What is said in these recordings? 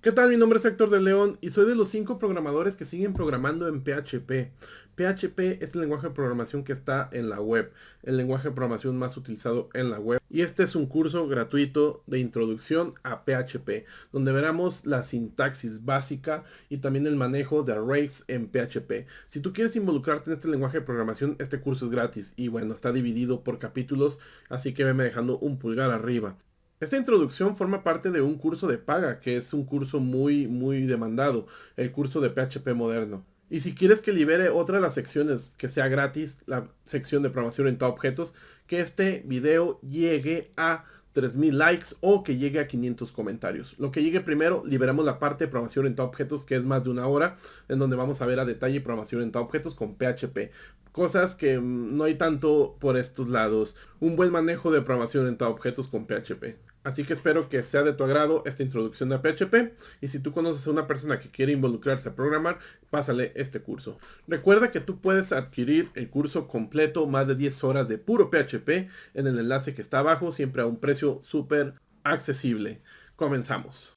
¿Qué tal? Mi nombre es Héctor de León y soy de los 5 programadores que siguen programando en PHP. PHP es el lenguaje de programación que está en la web, el lenguaje de programación más utilizado en la web. Y este es un curso gratuito de introducción a PHP, donde veremos la sintaxis básica y también el manejo de arrays en PHP. Si tú quieres involucrarte en este lenguaje de programación, este curso es gratis y bueno, está dividido por capítulos, así que veme dejando un pulgar arriba. Esta introducción forma parte de un curso de paga, que es un curso muy demandado, el curso de PHP moderno. Y si quieres que libere otra de las secciones que sea gratis, la sección de programación orientada a objetos, que este video llegue a 3000 likes o que llegue a 500 comentarios. Lo que llegue primero, liberamos la parte de programación orientada a objetos, que es más de una hora, en donde vamos a ver a detalle programación orientada a objetos con PHP. Cosas que no hay tanto por estos lados. Un buen manejo de programación orientada a objetos con PHP. Así que espero que sea de tu agrado esta introducción a PHP y si tú conoces a una persona que quiere involucrarse a programar, pásale este curso. Recuerda que tú puedes adquirir el curso completo, más de 10 horas de puro PHP en el enlace que está abajo, siempre a un precio súper accesible. Comenzamos.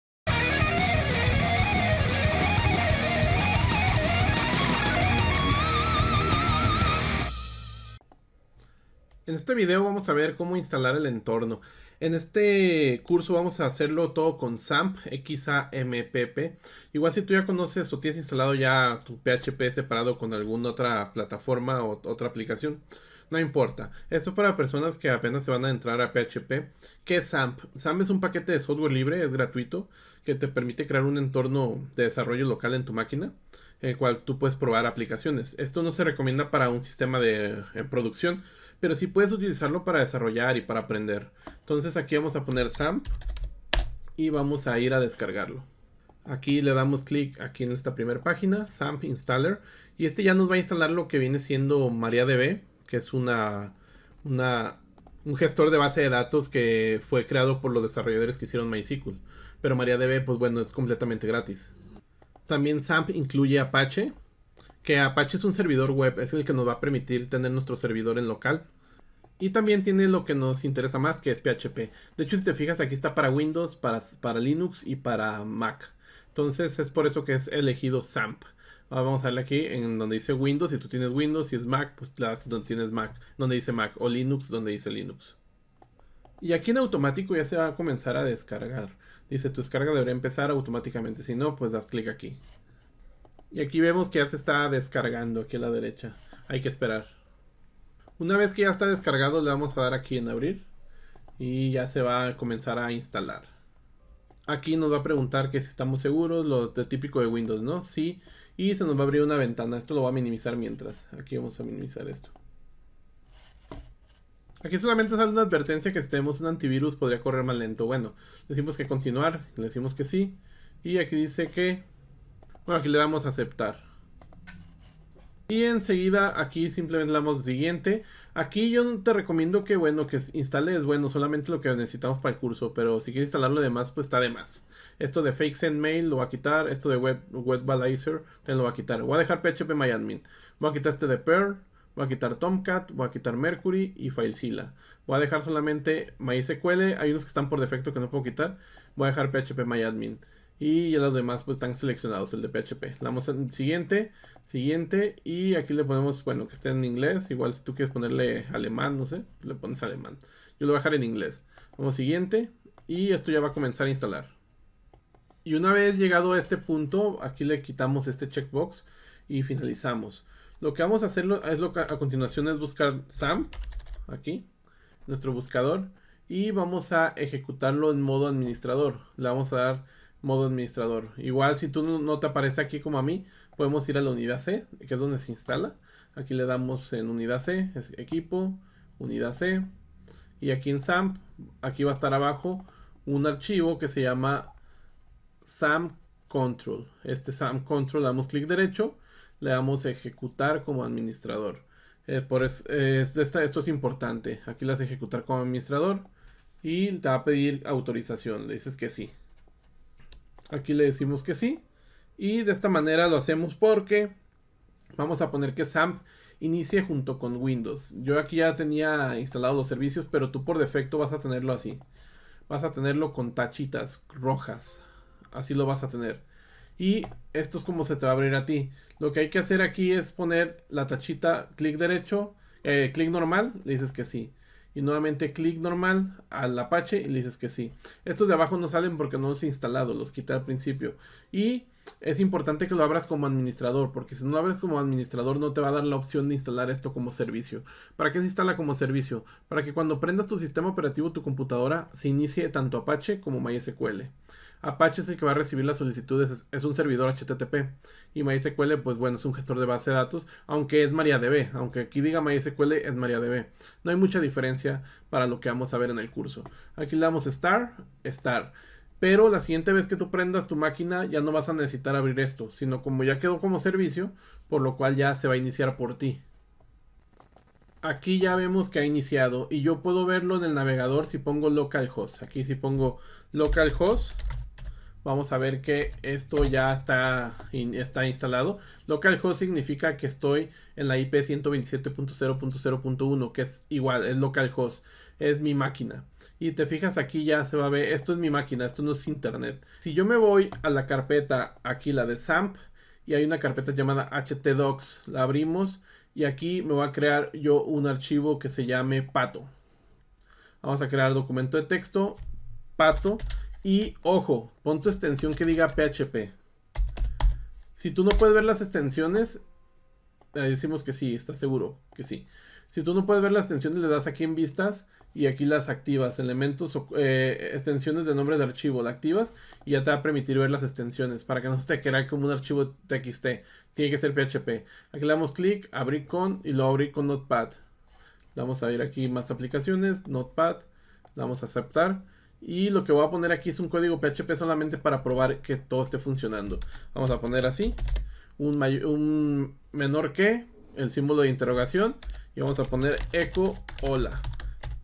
En este video vamos a ver cómo instalar el entorno. En este curso vamos a hacerlo todo con XAMPP, XAMPP. Igual si tú ya conoces o tienes instalado ya tu PHP separado con alguna otra plataforma o otra aplicación, no importa. Esto es para personas que apenas se van a entrar a PHP. ¿Qué es XAMPP? XAMPP es un paquete de software libre, es gratuito, que te permite crear un entorno de desarrollo local en tu máquina, en el cual tú puedes probar aplicaciones. Esto no se recomienda para un sistema en producción, pero sí puedes utilizarlo para desarrollar y para aprender. Entonces aquí vamos a poner XAMPP y vamos a ir a descargarlo. Aquí le damos clic aquí en esta primera página, XAMPP Installer, y este ya nos va a instalar lo que viene siendo MariaDB, que es un gestor de base de datos que fue creado por los desarrolladores que hicieron MySQL. Pero MariaDB, pues bueno, es completamente gratis. También XAMPP incluye Apache, que Apache es un servidor web, es el que nos va a permitir tener nuestro servidor en local. Y también tiene lo que nos interesa más, que es PHP. De hecho, si te fijas, aquí está para Windows, para Linux y para Mac. Entonces es por eso que es elegido XAMPP. Ahora vamos a darle aquí en donde dice Windows. Si tú tienes Windows, si es Mac, pues le das donde tienes Mac, donde dice Mac, o Linux, donde dice Linux. Y aquí en automático ya se va a comenzar a descargar. Dice, tu descarga debería empezar automáticamente. Si no, pues das clic aquí. Y aquí vemos que ya se está descargando aquí a la derecha. Hay que esperar. Una vez que ya está descargado, le vamos a dar aquí en abrir. Y ya se va a comenzar a instalar. Aquí nos va a preguntar que si estamos seguros, lo típico de Windows, ¿no? Sí. Y se nos va a abrir una ventana. Esto lo va a minimizar mientras. Aquí vamos a minimizar esto. Aquí solamente sale una advertencia que si tenemos un antivirus podría correr más lento. Bueno, decimos que continuar, le decimos que sí. Y aquí dice que... Bueno, aquí le damos a aceptar. Y enseguida aquí simplemente le damos siguiente. Aquí yo te recomiendo que bueno, que instales bueno, solamente lo que necesitamos para el curso. Pero si quieres instalar lo demás, pues está de más. Esto de Fake Send Mail lo va a quitar. Esto de Web Balancer te lo va a quitar. Voy a dejar PHPMyAdmin. Voy a quitar este de Perl. Voy a quitar Tomcat. Voy a quitar Mercury y FileZilla. Voy a dejar solamente MySQL. Hay unos que están por defecto que no puedo quitar. Voy a dejar PHPMyAdmin. Y ya los demás pues están seleccionados, el de PHP. Le damos en siguiente, siguiente y aquí le ponemos, bueno, que esté en inglés. Igual si tú quieres ponerle alemán, no sé, le pones alemán. Yo lo voy a dejar en inglés. Vamos siguiente y esto ya va a comenzar a instalar. Y una vez llegado a este punto, aquí le quitamos este checkbox y finalizamos. Lo que vamos a hacer es lo que a continuación es buscar XAMPP, aquí, nuestro buscador, y vamos a ejecutarlo en modo administrador. Le vamos a dar modo administrador. Igual si tú no te aparece aquí como a mí, podemos ir a la unidad C, que es donde se instala. Aquí le damos en unidad C, es equipo, unidad C. Y aquí en XAMPP, aquí va a estar abajo un archivo que se llama XAMPP Control. Este XAMPP Control, le damos clic derecho, le damos a ejecutar como administrador. Esto es importante. Aquí le das ejecutar como administrador y te va a pedir autorización. Le dices que sí. Aquí le decimos que sí. Y de esta manera lo hacemos porque vamos a poner que XAMPP inicie junto con Windows. Yo aquí ya tenía instalados los servicios, pero tú por defecto vas a tenerlo así. Vas a tenerlo con tachitas rojas. así lo vas a tener. Y esto es como se te va a abrir a ti. Lo que hay que hacer aquí es poner la tachita, clic derecho, clic normal, le dices que sí. Y nuevamente clic normal al Apache y le dices que sí. Estos de abajo no salen porque no los he instalado, los quité al principio. Y es importante que lo abras como administrador, porque si no lo abres como administrador no te va a dar la opción de instalar esto como servicio. ¿Para qué se instala como servicio? Para que cuando prendas tu sistema operativo, tu computadora, se inicie tanto Apache como MySQL. Apache es el que va a recibir las solicitudes, es un servidor HTTP. Y MySQL, pues bueno, es un gestor de base de datos, aunque es MariaDB. Aunque aquí diga MySQL, es MariaDB. No hay mucha diferencia para lo que vamos a ver en el curso. Aquí le damos Start. Pero la siguiente vez que tú prendas tu máquina, ya no vas a necesitar abrir esto, sino como ya quedó como servicio, por lo cual ya se va a iniciar por ti. Aquí ya vemos que ha iniciado y yo puedo verlo en el navegador si pongo localhost. Aquí si pongo localhost, vamos a ver que esto ya está instalado. Localhost significa que estoy en la IP 127.0.0.1, que es igual, es localhost, es mi máquina. Y te fijas aquí ya se va a ver, esto es mi máquina, esto no es internet. Si yo me voy a la carpeta, aquí la de XAMPP, y hay una carpeta llamada htdocs, la abrimos y aquí me voy a crear yo un archivo que se llame pato. Vamos a crear documento de texto, pato. Y ojo, pon tu extensión que diga PHP. Si tú no puedes ver las extensiones, decimos que sí, ¿estás seguro? Que sí. Si tú no puedes ver las extensiones, le das aquí en vistas y aquí las activas. Elementos, extensiones de nombre de archivo, la activas y ya te va a permitir ver las extensiones para que no se te quede como un archivo TXT. Tiene que ser PHP. Aquí le damos clic, abrir con y luego abrir con Notepad. Vamos a ir aquí más aplicaciones, Notepad, le damos a aceptar. Y lo que voy a poner aquí es un código PHP solamente para probar que todo esté funcionando. Vamos a poner así, un menor que, el símbolo de interrogación. Y vamos a poner eco hola,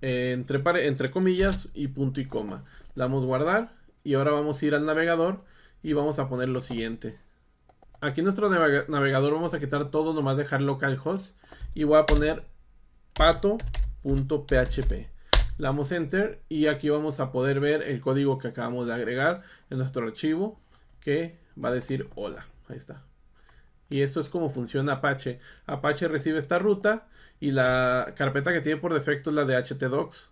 entre comillas y punto y coma. Le damos guardar y ahora vamos a ir al navegador y vamos a poner lo siguiente. Aquí en nuestro navegador vamos a quitar todo, nomás dejar localhost. Y voy a poner pato.php. Le damos enter y aquí vamos a poder ver el código que acabamos de agregar en nuestro archivo que va a decir hola. Ahí está. Y eso es como funciona Apache. Apache recibe esta ruta y la carpeta que tiene por defecto es la de htdocs.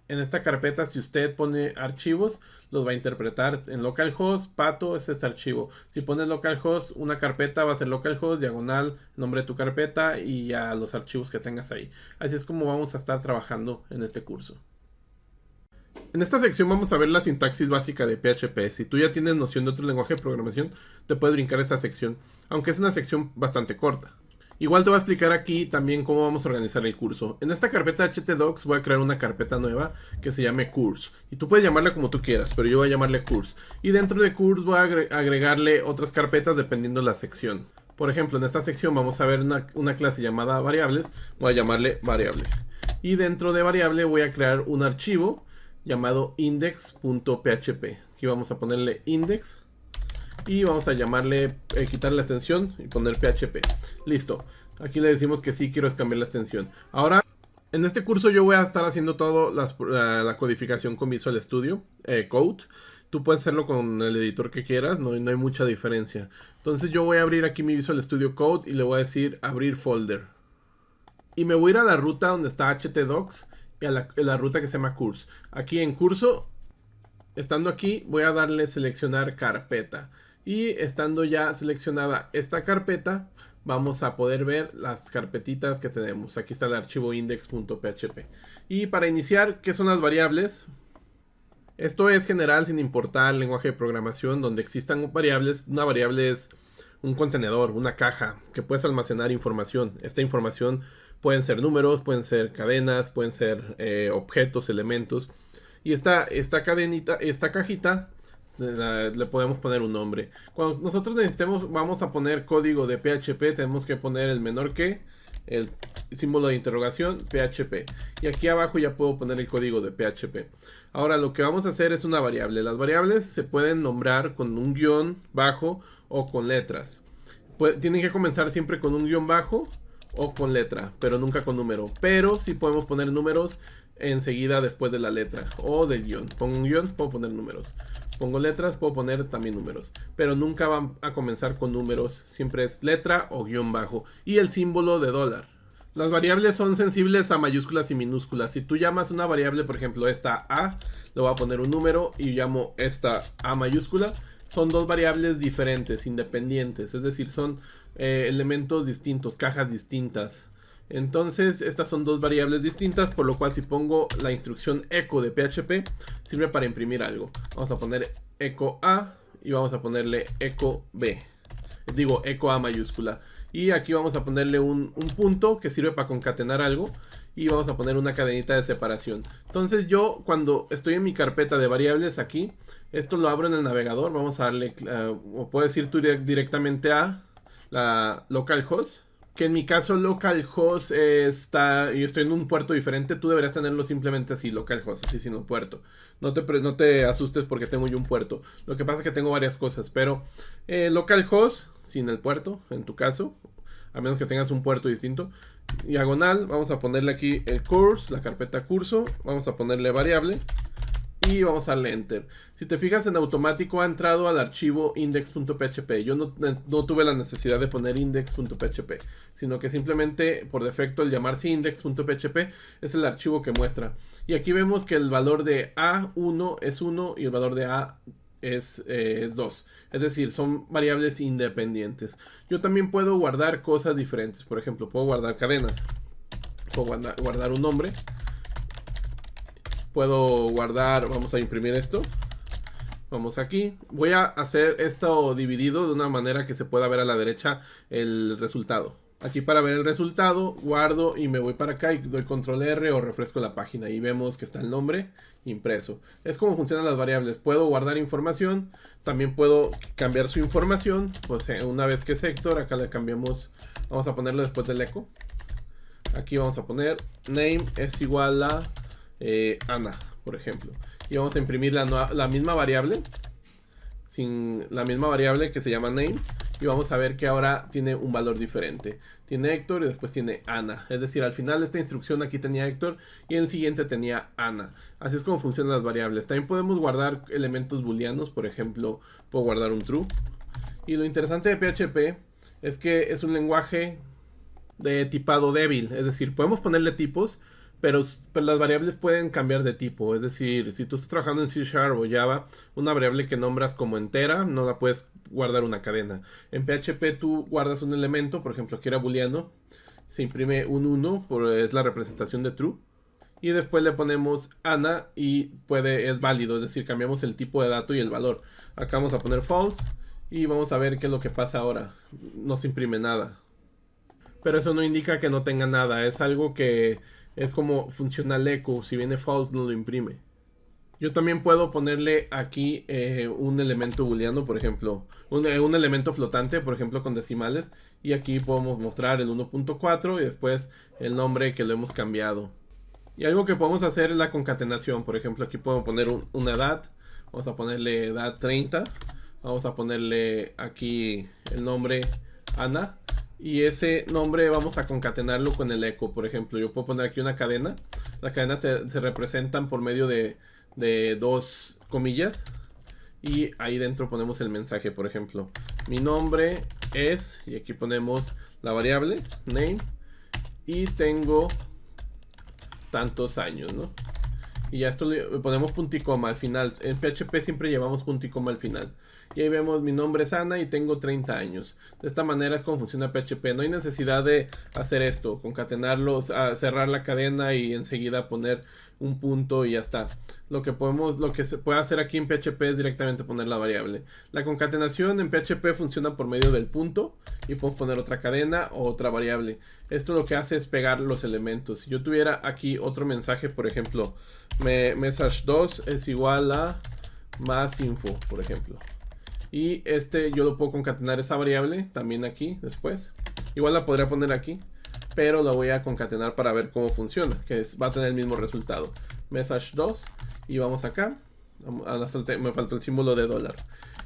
En esta carpeta, si usted pone archivos, los va a interpretar en localhost. Pato es este archivo. Si pones localhost, una carpeta va a ser localhost, diagonal, nombre de tu carpeta y ya los archivos que tengas ahí. Así es como vamos a estar trabajando en este curso. En esta sección vamos a ver la sintaxis básica de PHP. Si tú ya tienes noción de otro lenguaje de programación, te puedes brincar esta sección, aunque es una sección bastante corta. Igual te voy a explicar aquí también cómo vamos a organizar el curso. En esta carpeta htdocs voy a crear una carpeta nueva que se llame course. Y tú puedes llamarla como tú quieras, pero yo voy a llamarle course. Y dentro de course voy a agregarle otras carpetas dependiendo de la sección. Por ejemplo, en esta sección vamos a ver una clase llamada variables. Voy a llamarle variable. Y dentro de variable voy a crear un archivo llamado index.php. Aquí vamos a ponerle index. Y vamos a llamarle, quitar la extensión y poner PHP. Listo. Aquí le decimos que sí quiero cambiar la extensión. Ahora, en este curso yo voy a estar haciendo todo la codificación con Visual Studio Code. Tú puedes hacerlo con el editor que quieras, no hay mucha diferencia. Entonces yo voy a abrir aquí mi Visual Studio Code y le voy a decir abrir folder. Y me voy a ir a la ruta donde está htdocs y a la ruta que se llama curso. Aquí en curso, estando aquí, voy a darle seleccionar carpeta. Y estando ya seleccionada esta carpeta, vamos a poder ver las carpetitas que tenemos. Aquí está el archivo index.php. Y para iniciar, ¿qué son las variables? Esto es general sin importar el lenguaje de programación donde existan variables. Una variable es un contenedor, una caja que puedes almacenar información. Esta información pueden ser números, pueden ser cadenas, pueden ser objetos, elementos. Y esta cajita le podemos poner un nombre. Cuando nosotros necesitemos, vamos a poner código de PHP, tenemos que poner el menor que, el símbolo de interrogación, PHP. Y aquí abajo ya puedo poner el código de PHP. Ahora lo que vamos a hacer es una variable. Las variables se pueden nombrar con un guión bajo o con letras. Tienen que comenzar siempre con un guión bajo o con letra, pero nunca con número. Pero sí podemos poner números enseguida después de la letra o del guión. Pongo un guión, puedo poner números. pongo letras, puedo poner también números, pero nunca van a comenzar con números, siempre es letra o guión bajo y el símbolo de dólar. Las variables son sensibles a mayúsculas y minúsculas. Si tú llamas una variable, por ejemplo esta A, le voy a poner un número y llamo esta A mayúscula, son dos variables diferentes, independientes, es decir, son elementos distintos, cajas distintas. Entonces estas son dos variables distintas, por lo cual si pongo la instrucción echo de PHP sirve para imprimir algo. Vamos a poner echo A y vamos a ponerle echo B, digo echo A mayúscula, y aquí vamos a ponerle un punto que sirve para concatenar algo y vamos a poner una cadenita de separación. Entonces yo cuando estoy en mi carpeta de variables aquí, esto lo abro en el navegador, vamos a darle, o puedes ir tú directamente a la localhost, que en mi caso localhost está, yo estoy en un puerto diferente, tú deberías tenerlo simplemente así, localhost, así sin un puerto. No te asustes porque tengo yo un puerto, lo que pasa es que tengo varias cosas, pero localhost sin el puerto, en tu caso, a menos que tengas un puerto distinto, diagonal, vamos a ponerle aquí el course, la carpeta curso, vamos a ponerle variable y vamos a darle enter. Si te fijas, en automático ha entrado al archivo index.php. Yo no tuve la necesidad de poner index.php, sino que simplemente por defecto el llamarse index.php es el archivo que muestra. Y aquí vemos que el valor de A1 es 1 y el valor de A es 2. Es decir, son variables independientes. Yo también puedo guardar cosas diferentes. Por ejemplo, puedo guardar cadenas. Puedo guardar un nombre. Puedo guardar, vamos a imprimir esto. Vamos aquí. Voy a hacer esto dividido de una manera que se pueda ver a la derecha el resultado. Aquí para ver el resultado, guardo y me voy para acá y doy control R o refresco la página y vemos que está el nombre impreso. Es como funcionan las variables. Puedo guardar información, también puedo cambiar su información. Pues una vez que es Héctor, acá le cambiamos, vamos a ponerlo después del echo. Aquí vamos a poner name es igual a Ana, por ejemplo. Y vamos a imprimir la misma variable, la misma variable que se llama name. Y vamos a ver que ahora tiene un valor diferente. Tiene Héctor y después tiene Ana. Es decir, al final de esta instrucción aquí tenía Héctor y en el siguiente tenía Ana. Así es como funcionan las variables. También podemos guardar elementos booleanos. Por ejemplo, puedo guardar un true. Y lo interesante de PHP es que es un lenguaje de tipado débil. Es decir, podemos ponerle tipos, pero las variables pueden cambiar de tipo. Es decir, si tú estás trabajando en C# o Java, una variable que nombras como entera, no la puedes guardar una cadena. En PHP tú guardas un elemento, por ejemplo, que era booleano, se imprime un 1, es la representación de true, y después le ponemos Ana y es válido, es decir, cambiamos el tipo de dato y el valor. Acá vamos a poner false y vamos a ver qué es lo que pasa ahora. No se imprime nada. Pero eso no indica que no tenga nada, es algo que es como funciona el echo. Si viene false no lo imprime. Yo también puedo ponerle aquí un elemento booleano, por ejemplo, un elemento flotante, por ejemplo, con decimales. Y aquí podemos mostrar el 1.4 y después el nombre que lo hemos cambiado. Y algo que podemos hacer es la concatenación. Por ejemplo, aquí podemos poner una edad. Vamos a ponerle edad 30. Vamos a ponerle aquí el nombre Ana. Y ese nombre vamos a concatenarlo con el echo. Por ejemplo, yo puedo poner aquí una cadena. Las cadenas se representan por medio de dos comillas. Y ahí dentro ponemos el mensaje. Por ejemplo, mi nombre es, y aquí ponemos la variable name, y tengo tantos años, ¿no? Y ya esto le ponemos punto y coma al final. En PHP siempre llevamos punto y coma al final. Y ahí vemos mi nombre es Ana y tengo 30 años. De esta manera es como funciona PHP. No hay necesidad de hacer esto, concatenarlos, cerrar la cadena y enseguida poner un punto y ya está. Lo que se puede hacer aquí en PHP es directamente poner la variable. La concatenación en PHP funciona por medio del punto y podemos poner otra cadena o otra variable. Esto lo que hace es pegar los elementos. Si yo tuviera aquí otro mensaje, por ejemplo, message2 es igual a más info, por ejemplo. Y yo lo puedo concatenar esa variable también aquí después. Igual la podría poner aquí, pero la voy a concatenar para ver cómo funciona, va a tener el mismo resultado. Message2 y vamos acá. Me faltó el símbolo de dólar.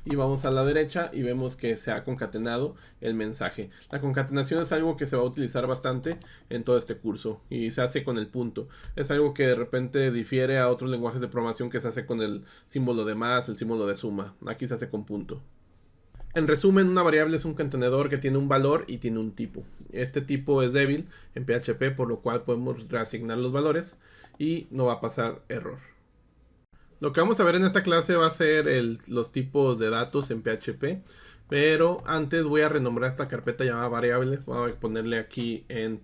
y vamos a la derecha y vemos que se ha concatenado el mensaje. La concatenación es algo que se va a utilizar bastante en todo este curso y se hace con el punto. Es algo que de repente difiere a otros lenguajes de programación que se hace con el símbolo de más, el símbolo de suma. Aquí se hace con punto. En resumen, una variable es un contenedor que tiene un valor y tiene un tipo. Este tipo es débil en PHP, por lo cual podemos reasignar los valores y no va a pasar error. Lo que vamos a ver en esta clase va a ser los tipos de datos en PHP, pero antes voy a renombrar esta carpeta llamada variable. Voy a ponerle aquí en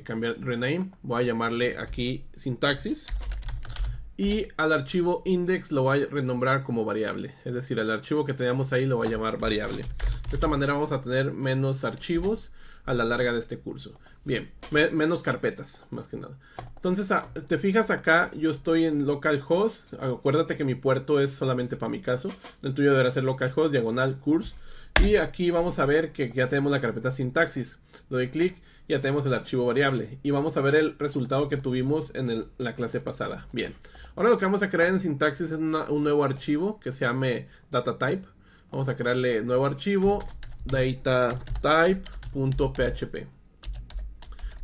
cambiar rename, voy a llamarle aquí sintaxis. Y al archivo index lo voy a renombrar como variable. Es decir, el archivo que teníamos ahí lo voy a llamar variable. De esta manera vamos a tener menos archivos a la larga de este curso. Bien, menos carpetas, más que nada. Entonces, te fijas acá, yo estoy en localhost. Acuérdate que mi puerto es solamente para mi caso. El tuyo deberá ser localhost, diagonal, curse. Y aquí vamos a ver que ya tenemos la carpeta sintaxis. Le doy clic y ya tenemos el archivo variable. Y vamos a ver el resultado que tuvimos en la clase pasada. Bien. Ahora lo que vamos a crear en sintaxis es un nuevo archivo que se llame datatype. Vamos a crearle nuevo archivo datatype.php.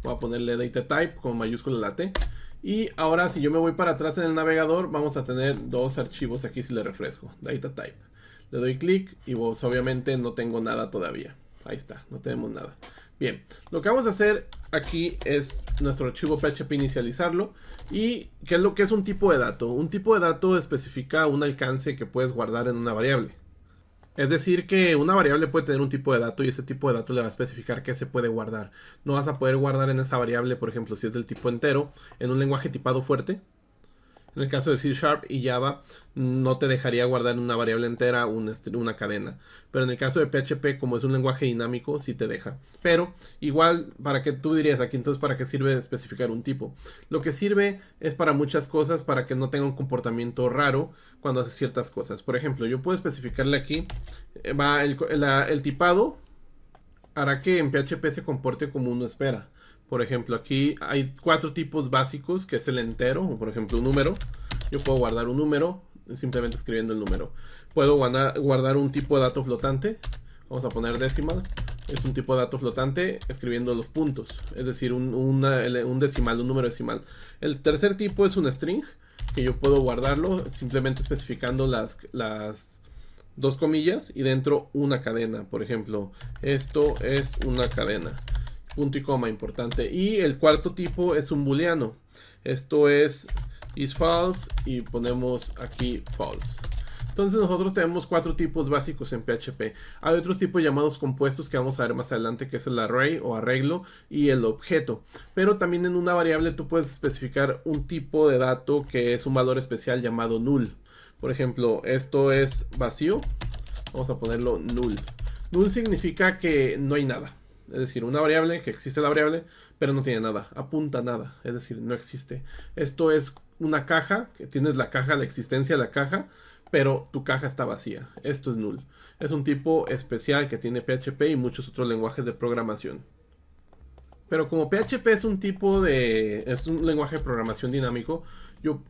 Voy a ponerle datatype con mayúscula la T. Y ahora si yo me voy para atrás en el navegador, vamos a tener dos archivos aquí si le refresco. Datatype. Le doy clic y pues, obviamente no tengo nada todavía. Ahí está, no tenemos nada. Bien, lo que vamos a hacer aquí es nuestro archivo PHP inicializarlo. ¿Y qué es lo que es un tipo de dato? Un tipo de dato especifica un alcance que puedes guardar en una variable. Es decir que una variable puede tener un tipo de dato y ese tipo de dato le va a especificar qué se puede guardar. No vas a poder guardar en esa variable, por ejemplo, si es del tipo entero, en un lenguaje tipado fuerte. En el caso de C# y Java, no te dejaría guardar en una variable entera una cadena. Pero en el caso de PHP, como es un lenguaje dinámico, sí te deja. Pero igual, para que tú dirías aquí, entonces, ¿para qué sirve especificar un tipo? Lo que sirve es para muchas cosas, para que no tenga un comportamiento raro cuando hace ciertas cosas. Por ejemplo, yo puedo especificarle aquí, el tipado hará que en PHP se comporte como uno espera. Por ejemplo, aquí hay 4 tipos básicos, que es el entero, o por ejemplo un número. Yo puedo guardar un número simplemente escribiendo el número. Puedo guardar un tipo de dato flotante. Vamos a poner decimal. Es un tipo de dato flotante escribiendo los puntos. Es decir, un decimal, un número decimal. El tercer tipo es un string, que yo puedo guardarlo simplemente especificando las dos comillas y dentro una cadena. Por ejemplo, esto es una cadena. Punto y coma, importante. Y el cuarto tipo es un booleano. Esto es false y ponemos aquí false. Entonces nosotros tenemos 4 tipos básicos en PHP. Hay otros tipos llamados compuestos que vamos a ver más adelante, que es el array o arreglo y el objeto. Pero también en una variable tú puedes especificar un tipo de dato que es un valor especial llamado null. Por ejemplo, esto es vacío. Vamos a ponerlo null. Null significa que no hay nada. Es decir, una variable, que existe la variable, pero no tiene nada, apunta a nada, es decir, no existe. Esto es una caja, que tienes la caja, la existencia de la caja, pero tu caja está vacía. Esto es null. Es un tipo especial que tiene PHP y muchos otros lenguajes de programación. Pero como PHP es un lenguaje de programación dinámico,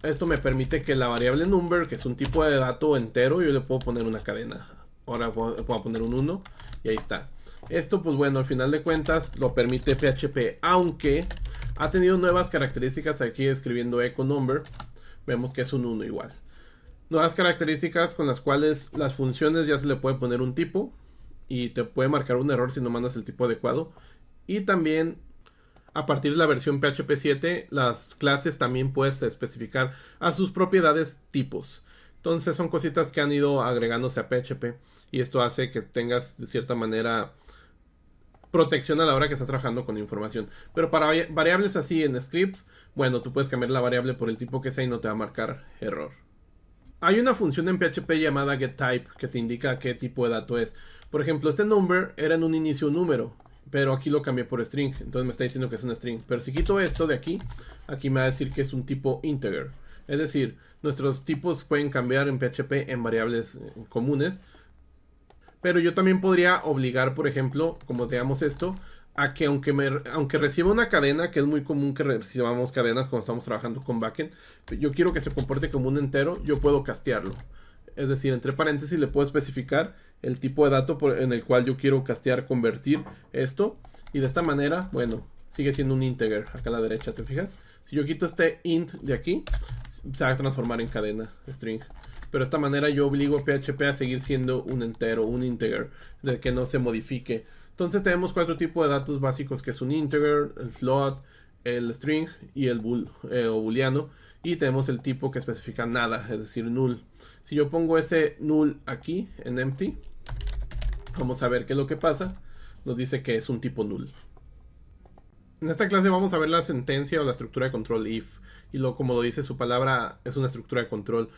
esto me permite que la variable number, que es un tipo de dato entero, yo le puedo poner una cadena. Ahora puedo poner un 1 y ahí está. Esto, pues bueno, al final de cuentas lo permite PHP, aunque ha tenido nuevas características aquí escribiendo echo number. Vemos que es un 1 igual. Nuevas características con las cuales las funciones ya se le puede poner un tipo y te puede marcar un error si no mandas el tipo adecuado. Y también a partir de la versión PHP 7, las clases también puedes especificar a sus propiedades tipos. Entonces son cositas que han ido agregándose a PHP y esto hace que tengas de cierta manera protección a la hora que estás trabajando con información. Pero para variables así en scripts, bueno, tú puedes cambiar la variable por el tipo que sea y no te va a marcar error. Hay una función en PHP llamada getType que te indica qué tipo de dato es. Por ejemplo, este number era en un inicio un número, pero aquí lo cambié por string, entonces me está diciendo que es un string. Pero si quito esto de aquí, aquí me va a decir que es un tipo integer. Es decir, nuestros tipos pueden cambiar en PHP en variables comunes. Pero yo también podría obligar, por ejemplo, como digamos esto, a que aunque reciba una cadena, que es muy común que recibamos cadenas cuando estamos trabajando con backend, yo quiero que se comporte como un entero, yo puedo castearlo. Es decir, entre paréntesis le puedo especificar el tipo de dato en el cual yo quiero castear, convertir esto. Y de esta manera, bueno, sigue siendo un integer acá a la derecha, ¿te fijas? Si yo quito este int de aquí, se va a transformar en cadena string. Pero de esta manera yo obligo a PHP a seguir siendo un entero, un integer, de que no se modifique. Entonces tenemos 4 tipos de datos básicos, que es un integer, el float, el string y el bool o booleano. Y tenemos el tipo que especifica nada, es decir, null. Si yo pongo ese null aquí en empty, vamos a ver qué es lo que pasa. Nos dice que es un tipo null. En esta clase vamos a ver la sentencia o la estructura de control if. Y como lo dice su palabra, es una estructura de control.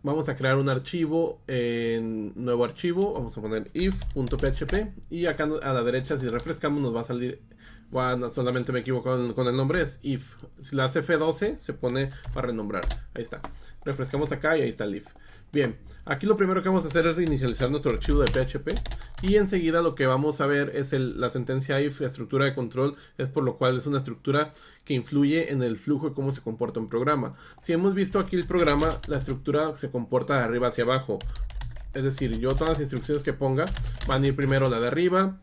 Vamos a crear un archivo, en nuevo archivo, vamos a poner if.php. Y acá a la derecha, si refrescamos, nos va a salir, bueno, solamente me equivoco con el nombre, es if. Si la hace F12, se pone para renombrar. Ahí está. Refrescamos acá y ahí está el if. Bien, aquí lo primero que vamos a hacer es reinicializar nuestro archivo de PHP. Y enseguida lo que vamos a ver es la sentencia if, estructura de control, es por lo cual es una estructura que influye en el flujo de cómo se comporta un programa. Si hemos visto aquí el programa, la estructura se comporta de arriba hacia abajo. Es decir, yo todas las instrucciones que ponga van a ir primero la de arriba,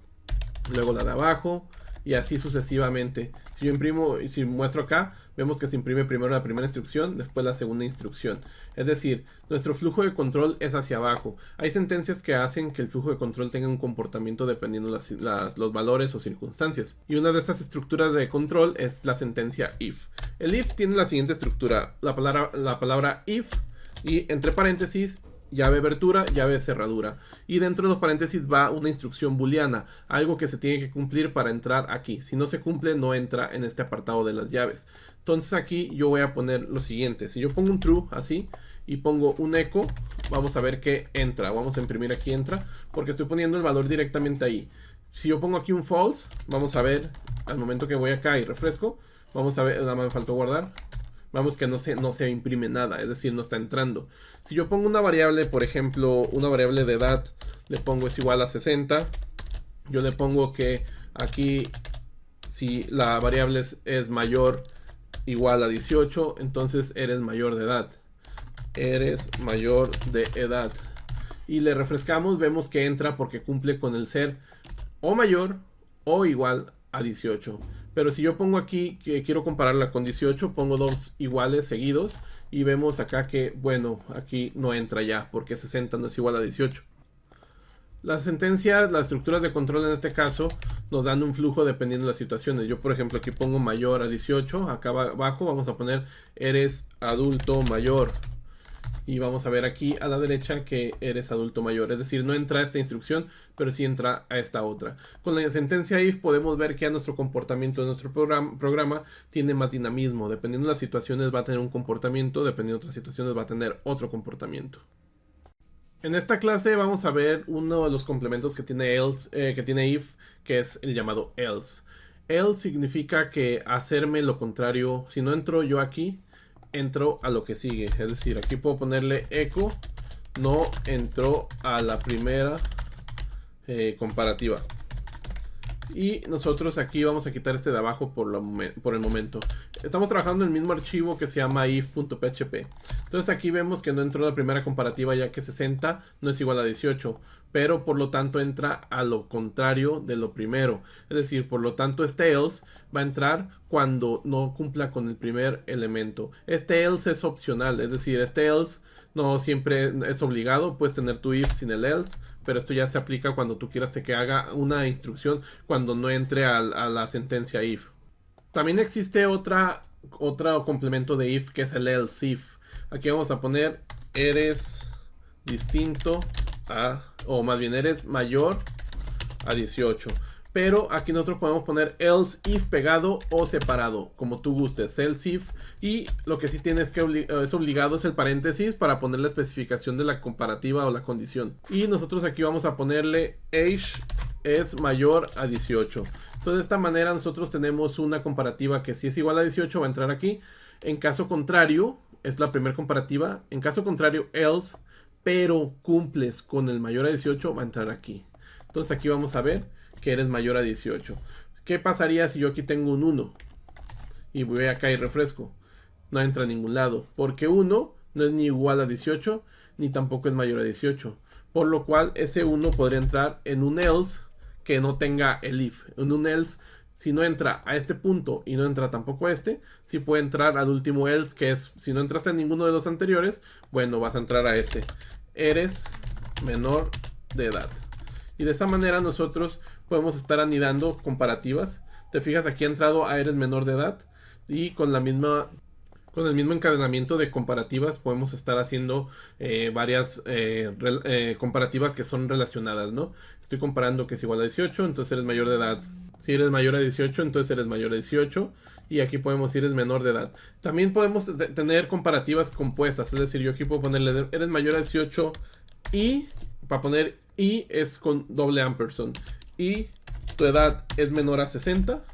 luego la de abajo, y así sucesivamente. Si yo imprimo y si muestro acá, vemos que se imprime primero la primera instrucción, después la segunda instrucción. Es decir, nuestro flujo de control es hacia abajo. Hay sentencias que hacen que el flujo de control tenga un comportamiento dependiendo los valores o circunstancias. Y una de estas estructuras de control es la sentencia if. El if tiene la siguiente estructura: la palabra if y entre paréntesis llave abertura, llave cerradura. Y dentro de los paréntesis va una instrucción booleana, algo que se tiene que cumplir para entrar aquí. Si no se cumple, no entra en este apartado de las llaves. Entonces aquí yo voy a poner lo siguiente: si yo pongo un true así y pongo un echo, vamos a ver que entra. Vamos a imprimir aquí entra, porque estoy poniendo el valor directamente ahí. Si yo pongo aquí un false, vamos a ver al momento que voy acá y refresco, vamos a ver, nada más me faltó guardar. Vamos que no se imprime nada, es decir, no está entrando. Si yo pongo una variable, por ejemplo, una variable de edad, le pongo es igual a 60. Yo le pongo que aquí, si la variable es mayor igual a 18, entonces eres mayor de edad. Eres mayor de edad. Y le refrescamos, vemos que entra porque cumple con el ser o mayor o igual a 18. Pero si yo pongo aquí que quiero compararla con 18, pongo dos iguales seguidos y vemos acá que, bueno, aquí no entra ya porque 60 no es igual a 18. Las sentencias, las estructuras de control en este caso nos dan un flujo dependiendo de las situaciones. Yo, por ejemplo, aquí pongo mayor a 18, acá abajo vamos a poner eres adulto mayor. Y vamos a ver aquí a la derecha que eres adulto mayor. Es decir, no entra a esta instrucción, pero sí entra a esta otra. Con la sentencia if podemos ver que a nuestro comportamiento de nuestro programa tiene más dinamismo. Dependiendo de las situaciones va a tener un comportamiento, dependiendo de otras situaciones va a tener otro comportamiento. En esta clase vamos a ver uno de los complementos que tiene if, que es el llamado else. Else significa que hacerme lo contrario. Si no entro yo aquí, entro a lo que sigue. Es decir, aquí puedo ponerle echo no entró a la primera comparativa. Y nosotros aquí vamos a quitar este de abajo por el momento. Estamos trabajando en el mismo archivo que se llama if.php. Entonces aquí vemos que no entró la primera comparativa, ya que 60 no es igual a 18. Pero por lo tanto entra a lo contrario de lo primero. Es decir, por lo tanto este else va a entrar cuando no cumpla con el primer elemento. Este else es opcional, es decir, este else no siempre es obligado. Puedes tener tu if sin el else, pero esto ya se aplica cuando tú quieras que haga una instrucción cuando no entre a la sentencia if. También existe otro complemento de if, que es el else if. Aquí vamos a poner eres distinto a, o más bien eres mayor a 18. Pero aquí nosotros podemos poner else if pegado o separado, como tú gustes, else if. Y lo que sí tienes que es obligado es el paréntesis para poner la especificación de la comparativa o la condición. Y nosotros aquí vamos a ponerle age es mayor a 18. Entonces de esta manera nosotros tenemos una comparativa que si es igual a 18 va a entrar aquí. En caso contrario, es la primera comparativa. En caso contrario, else, pero cumples con el mayor a 18, va a entrar aquí. Entonces aquí vamos a ver que eres mayor a 18. ¿Qué pasaría si yo aquí tengo un 1? Y voy acá y refresco. No entra a ningún lado. Porque 1 no es ni igual a 18, ni tampoco es mayor a 18. Por lo cual ese 1 podría entrar en un else que no tenga el if. En un else, si no entra a este punto y no entra tampoco a este, sí puede entrar al último else, que es, si no entraste en ninguno de los anteriores, bueno, vas a entrar a este. Eres menor de edad. Y de esta manera nosotros podemos estar anidando comparativas. Te fijas, aquí ha entrado a eres menor de edad, y con el mismo encadenamiento de comparativas podemos estar haciendo varias comparativas que son relacionadas, ¿no? Estoy comparando que es igual a 18, entonces eres mayor de edad. Si eres mayor a 18, entonces eres mayor a 18. Y aquí podemos decir eres menor de edad. También podemos tener comparativas compuestas. Es decir, yo aquí puedo ponerle eres mayor a 18 y, para poner y es con doble ampersand. Y tu edad es menor a 60.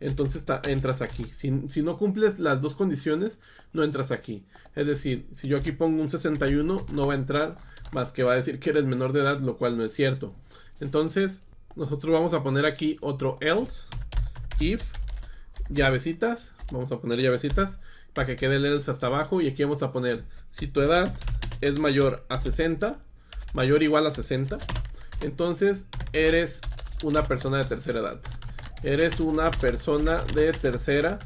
Entonces entras aquí. Si no cumples las dos condiciones, no entras aquí. Es decir, si yo aquí pongo un 61, no va a entrar, más que va a decir que eres menor de edad, lo cual no es cierto. Entonces, nosotros vamos a poner aquí otro else, if, llavecitas. Vamos a poner llavecitas para que quede el else hasta abajo. Y aquí vamos a poner, si tu edad es mayor a 60, mayor o igual a 60, entonces eres una persona de tercera edad. Eres una persona de tercera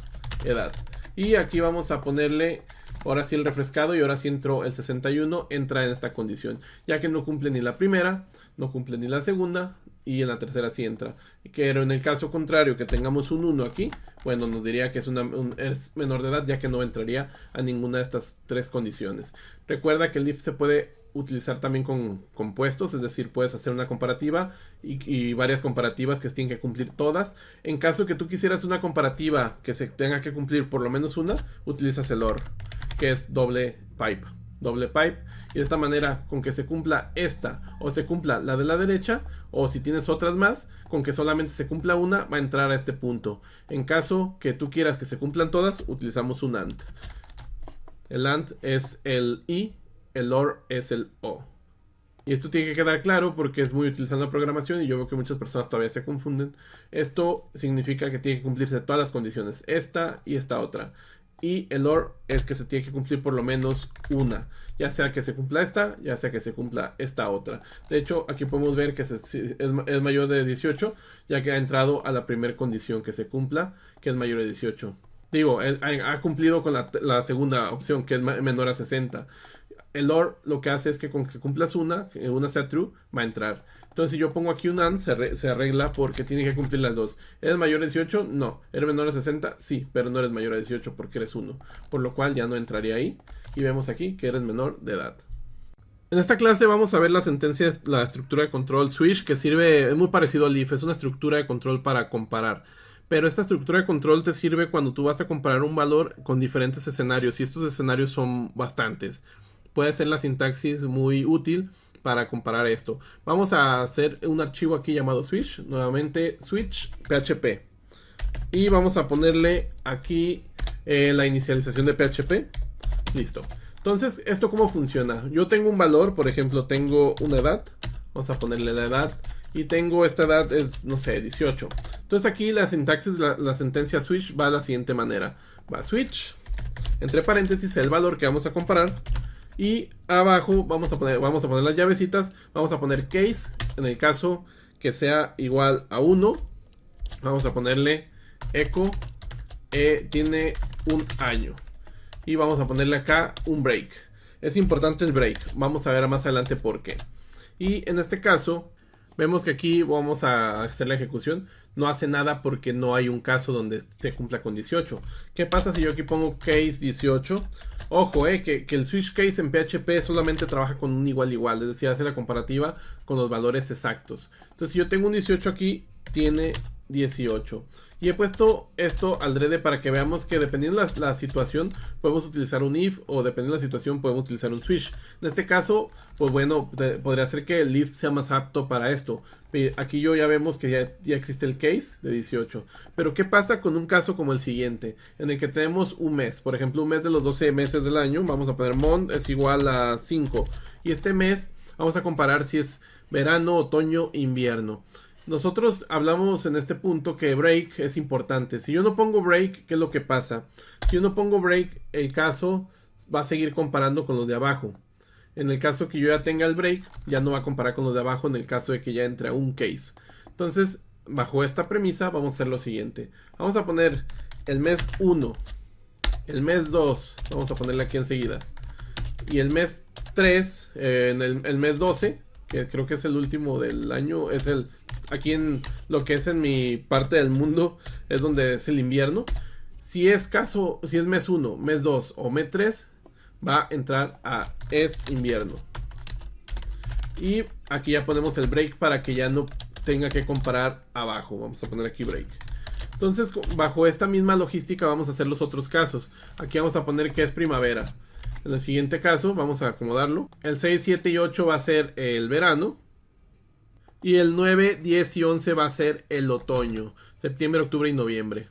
edad. Y aquí vamos a ponerle, ahora sí el refrescado, y ahora sí entró el 61, entra en esta condición. Ya que no cumple ni la primera, no cumple ni la segunda, y en la tercera sí entra. Pero en el caso contrario, que tengamos un 1 aquí, bueno, nos diría que es menor de edad, ya que no entraría a ninguna de estas tres condiciones. Recuerda que el if se puede utilizar también con compuestos, es decir, puedes hacer una comparativa y varias comparativas que tienen que cumplir todas. En caso que tú quisieras una comparativa que se tenga que cumplir por lo menos una, utilizas el OR, que es doble pipe, y de esta manera, con que se cumpla esta o se cumpla la de la derecha, o si tienes otras más, con que solamente se cumpla una, va a entrar a este punto. En caso que tú quieras que se cumplan todas, utilizamos un AND. El AND es el I, el OR es el O. Y esto tiene que quedar claro porque es muy utilizado en la programación y yo veo que muchas personas todavía se confunden. Esto significa que tiene que cumplirse todas las condiciones, esta y esta otra. Y el OR es que se tiene que cumplir por lo menos una, ya sea que se cumpla esta, ya sea que se cumpla esta otra. De hecho, aquí podemos ver que es mayor de 18, ya que ha entrado a la primera condición que se cumpla, que es mayor de 18. Digo, ha cumplido con la segunda opción, que es menor a 60. El OR lo que hace es que con que cumplas una, que una sea true, va a entrar. Entonces, si yo pongo aquí un AND, se arregla porque tiene que cumplir las dos. ¿Eres mayor a 18? No. ¿Eres menor a 60? Sí, pero no eres mayor a 18 porque eres 1. Por lo cual ya no entraría ahí. Y vemos aquí que eres menor de edad. En esta clase vamos a ver la sentencia, la estructura de control switch, que es muy parecido al if. Es una estructura de control para comparar. Pero esta estructura de control te sirve cuando tú vas a comparar un valor con diferentes escenarios. Y estos escenarios son bastantes. Puede ser la sintaxis muy útil para comparar esto. Vamos a hacer un archivo aquí llamado switch. Nuevamente switch php. Y vamos a ponerle aquí la inicialización de PHP. Listo. Entonces, ¿esto cómo funciona? Yo tengo un valor, por ejemplo, tengo una edad. Vamos a ponerle la edad. Y tengo esta edad es, no sé, 18. Entonces aquí la sintaxis, la sentencia switch va de la siguiente manera. Va switch, entre paréntesis, el valor que vamos a comparar. Y abajo vamos a poner las llavecitas. Vamos a poner case, en el caso que sea igual a 1. Vamos a ponerle echo, tiene un año. Y vamos a ponerle acá un break. Es importante el break. Vamos a ver más adelante por qué. Y en este caso, vemos que aquí vamos a hacer la ejecución. No hace nada porque no hay un caso donde se cumpla con 18. ¿Qué pasa si yo aquí pongo case 18? Ojo, que el switch case en PHP solamente trabaja con un igual, es decir, hace la comparativa con los valores exactos. Entonces, si yo tengo un 18 aquí, tiene 18. Y he puesto esto al adrede para que veamos que dependiendo de la situación, podemos utilizar un if, o dependiendo de la situación, podemos utilizar un switch. En este caso, pues bueno, podría ser que el if sea más apto para esto. Aquí ya vemos que ya existe el case de 18. Pero ¿qué pasa con un caso como el siguiente? En el que tenemos un mes. Por ejemplo, un mes de los 12 meses del año. Vamos a poner month es igual a 5. Y este mes vamos a comparar si es verano, otoño, invierno. Nosotros hablamos en este punto que break es importante. Si yo no pongo break, ¿qué es lo que pasa? Si yo no pongo break, el caso va a seguir comparando con los de abajo. En el caso que yo ya tenga el break, ya no va a comparar con los de abajo en el caso de que ya entre a un case. Entonces, bajo esta premisa, vamos a hacer lo siguiente. Vamos a poner el mes 1, el mes 2, vamos a ponerle aquí enseguida, y el mes 3, el mes 12, que creo que es el último del año, es el, aquí en lo que es en mi parte del mundo, es donde es el invierno. Si es mes 1, mes 2 o mes 3, va a entrar a es invierno. Y aquí ya ponemos el break para que ya no tenga que comparar abajo. Vamos a poner aquí break. Entonces, bajo esta misma logística vamos a hacer los otros casos. Aquí vamos a poner que es primavera. En el siguiente caso vamos a acomodarlo. El 6, 7 y 8 va a ser el verano. Y el 9, 10 y 11 va a ser el otoño. Septiembre, octubre y noviembre.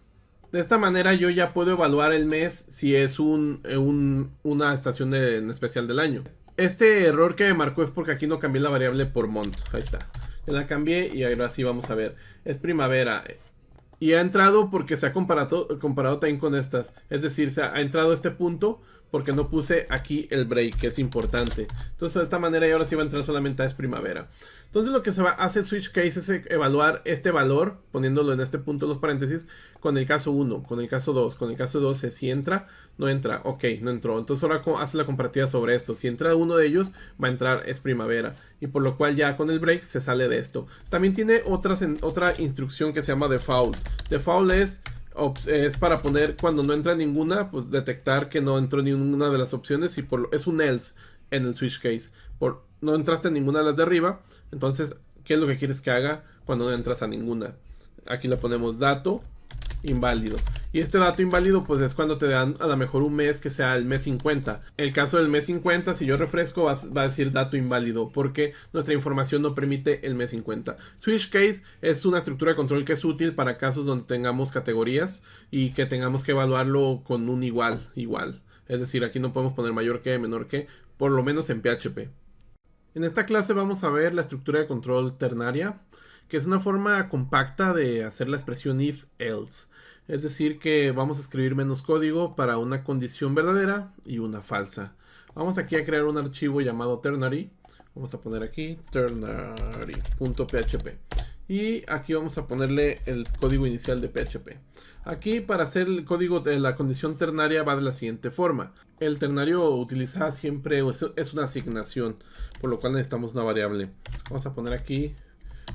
De esta manera yo ya puedo evaluar el mes si es una estación en especial del año. Este error que me marcó es porque aquí no cambié la variable por month. Ahí está. Ya la cambié y ahora sí vamos a ver. Es primavera. Y ha entrado porque se ha comparado también con estas. Es decir, se ha entrado a este punto porque no puse aquí el break, que es importante. Entonces de esta manera y ahora sí va a entrar solamente a es primavera. Entonces lo que se va a hacer switch case es evaluar este valor, poniéndolo en este punto de los paréntesis, con el caso 1, con el caso 2, con el caso 12, si entra, no entra, ok, no entró. Entonces ahora hace la comparativa sobre esto. Si entra uno de ellos, va a entrar es primavera. Y por lo cual ya con el break se sale de esto. También tiene otra instrucción que se llama default. Default es para poner cuando no entra ninguna, pues detectar que no entró ninguna de las opciones y es un else en el switch case. No entraste en ninguna de las de arriba, entonces, ¿qué es lo que quieres que haga cuando no entras a ninguna? Aquí le ponemos dato inválido. Y este dato inválido pues es cuando te dan a lo mejor un mes que sea el mes 50. El caso del mes 50, si yo refresco, va a decir dato inválido porque nuestra información no permite el mes 50. Switch case es una estructura de control que es útil para casos donde tengamos categorías y que tengamos que evaluarlo con un igual. Es decir, aquí no podemos poner mayor que, menor que, por lo menos en PHP. En esta clase vamos a ver la estructura de control ternaria, que es una forma compacta de hacer la expresión if-else. Es decir, que vamos a escribir menos código para una condición verdadera y una falsa. Vamos aquí a crear un archivo llamado ternary. Vamos a poner aquí ternary.php. Y aquí vamos a ponerle el código inicial de PHP. Aquí para hacer el código de la condición ternaria va de la siguiente forma. El ternario utiliza siempre, es una asignación, por lo cual necesitamos una variable. Vamos a poner aquí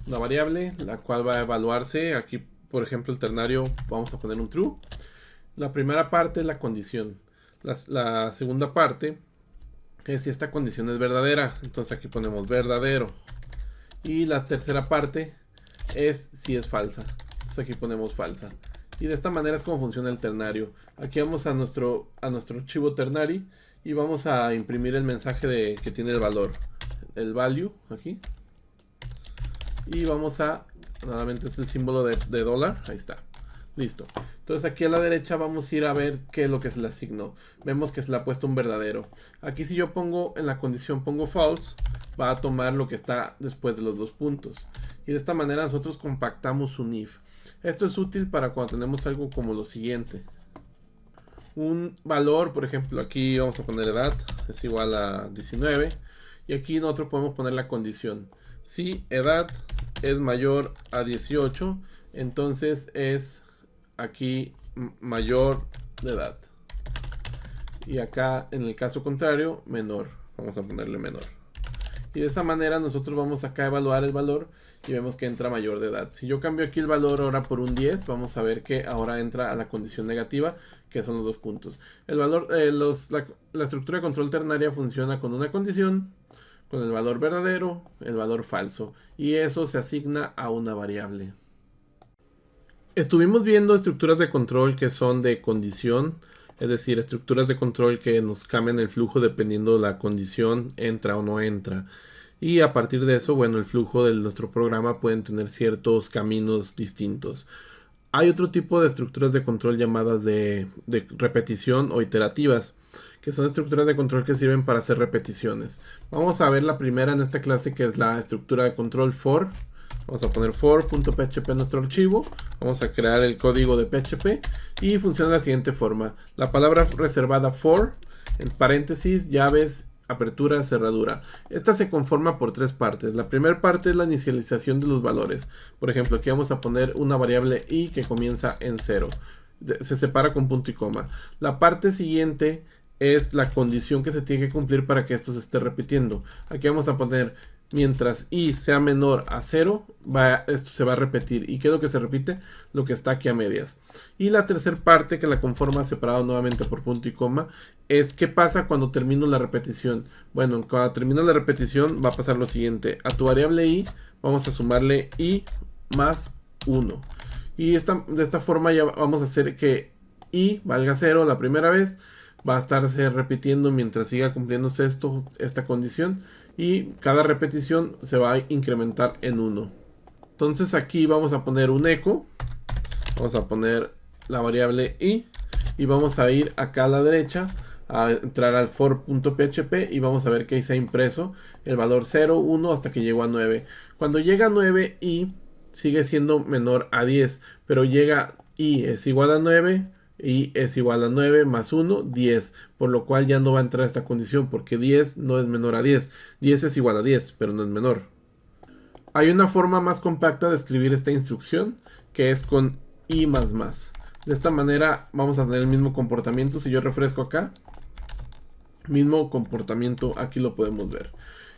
una variable, la cual va a evaluarse. Aquí, por ejemplo, el ternario, vamos a poner un true. La primera parte es la condición. La segunda parte es si esta condición es verdadera. Entonces aquí ponemos verdadero. Y la tercera parte es si es falsa. Entonces aquí ponemos falsa. Y de esta manera es como funciona el ternario. Aquí vamos a nuestro archivo ternary y vamos a imprimir el mensaje que tiene el valor. El value aquí. Y vamos a, nuevamente es el símbolo de dólar, ahí está, listo. Entonces aquí a la derecha vamos a ir a ver qué es lo que se le asignó. Vemos que se le ha puesto un verdadero. Aquí si yo pongo en la condición pongo false, va a tomar lo que está después de los dos puntos. Y de esta manera nosotros compactamos un if. Esto es útil para cuando tenemos algo como lo siguiente. Un valor, por ejemplo, aquí vamos a poner edad, es igual a 19. Y aquí nosotros podemos poner la condición. Si edad es mayor a 18, entonces es aquí mayor de edad. Y acá en el caso contrario, menor. Vamos a ponerle menor. Y de esa manera nosotros vamos acá a evaluar el valor y vemos que entra mayor de edad. Si yo cambio aquí el valor ahora por un 10, vamos a ver que ahora entra a la condición negativa, que son los dos puntos. El valor, la estructura de control ternaria funciona con una condición, con el valor verdadero, el valor falso, y eso se asigna a una variable. Estuvimos viendo estructuras de control que son de condición, es decir, estructuras de control que nos cambian el flujo dependiendo de la condición, entra o no entra. Y a partir de eso, bueno, el flujo de nuestro programa pueden tener ciertos caminos distintos. Hay otro tipo de estructuras de control llamadas de repetición o iterativas, que son estructuras de control que sirven para hacer repeticiones. Vamos a ver la primera en esta clase, que es la estructura de control for. Vamos a poner for.php en nuestro archivo. Vamos a crear el código de PHP y funciona de la siguiente forma. La palabra reservada for, en paréntesis, llaves apertura, cerradura. Esta se conforma por tres partes. La primera parte es la inicialización de los valores. Por ejemplo, aquí vamos a poner una variable i que comienza en 0. Se separa con punto y coma. La parte siguiente es la condición que se tiene que cumplir para que esto se esté repitiendo. Aquí vamos a poner mientras i sea menor a 0, esto se va a repetir. ¿Y qué es lo que se repite? Lo que está aquí a medias. Y la tercera parte, que la conforma separado nuevamente por punto y coma, es qué pasa cuando termino la repetición. Bueno, cuando termino la repetición va a pasar lo siguiente. A tu variable i vamos a sumarle i más 1. Y de esta forma ya vamos a hacer que i valga 0 la primera vez. Va a estarse repitiendo mientras siga cumpliéndose esta condición. Y cada repetición se va a incrementar en 1. Entonces aquí vamos a poner un eco. Vamos a poner la variable i. Y vamos a ir acá a la derecha a entrar al for.php y vamos a ver que ahí se ha impreso el valor 0, 1 hasta que llegó a 9. Cuando llega a 9 i sigue siendo menor a 10, pero llega i es igual a 9 y es igual a 9 más 1, 10, por lo cual ya no va a entrar esta condición porque 10 no es menor a 10. 10 es igual a 10, pero no es menor. Hay una forma más compacta de escribir esta instrucción que es con i más más. De esta manera vamos a tener el mismo comportamiento. Si yo refresco acá, mismo comportamiento, aquí lo podemos ver.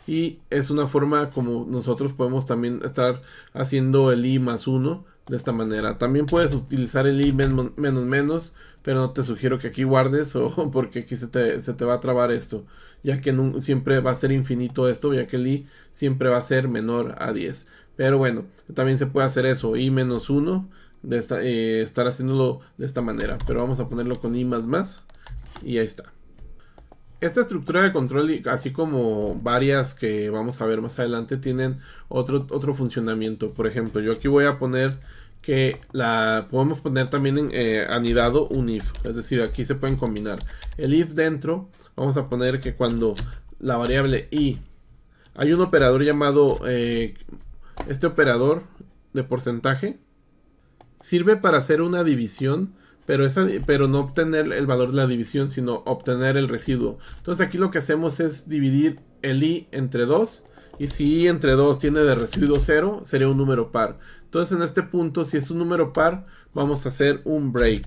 Y es una forma como nosotros podemos también estar haciendo el i más 1 de esta manera. También puedes utilizar el i menos, pero no te sugiero que aquí guardes porque aquí se te va a trabar esto, ya que siempre va a ser infinito esto, ya que el i siempre va a ser menor a 10. Pero bueno, también se puede hacer eso, i menos 1, estar haciéndolo de esta manera. Pero vamos a ponerlo con i más más y ahí está. Esta estructura de control, así como varias que vamos a ver más adelante, tienen otro funcionamiento. Por ejemplo, yo aquí voy a poner que podemos poner también anidado un if. Es decir, aquí se pueden combinar. El if dentro, vamos a poner que cuando la variable i, hay un operador llamado, este operador de porcentaje, sirve para hacer una división. Pero no obtener el valor de la división, sino obtener el residuo. Entonces aquí lo que hacemos es dividir el i entre 2. Y si i entre 2 tiene de residuo 0, sería un número par. Entonces en este punto, si es un número par, vamos a hacer un break.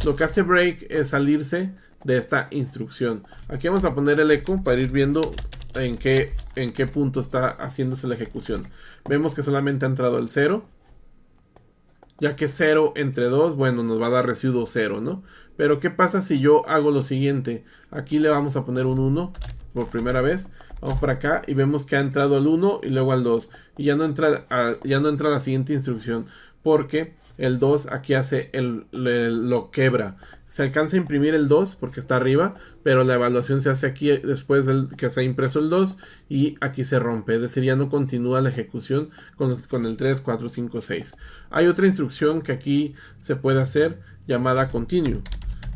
Lo que hace break es salirse de esta instrucción. Aquí vamos a poner el eco para ir viendo en qué punto está haciéndose la ejecución. Vemos que solamente ha entrado el 0. Ya que 0 entre 2, bueno, nos va a dar residuo 0, ¿no? Pero ¿qué pasa si yo hago lo siguiente? Aquí le vamos a poner un 1 por primera vez. Vamos para acá y vemos que ha entrado al 1 y luego al 2. Y ya no entra la siguiente instrucción porque el 2 aquí hace lo quebra. Se alcanza a imprimir el 2 porque está arriba, pero la evaluación se hace aquí después que se ha impreso el 2 y aquí se rompe. Es decir, ya no continúa la ejecución con el 3, 4, 5, 6. Hay otra instrucción que aquí se puede hacer llamada continue.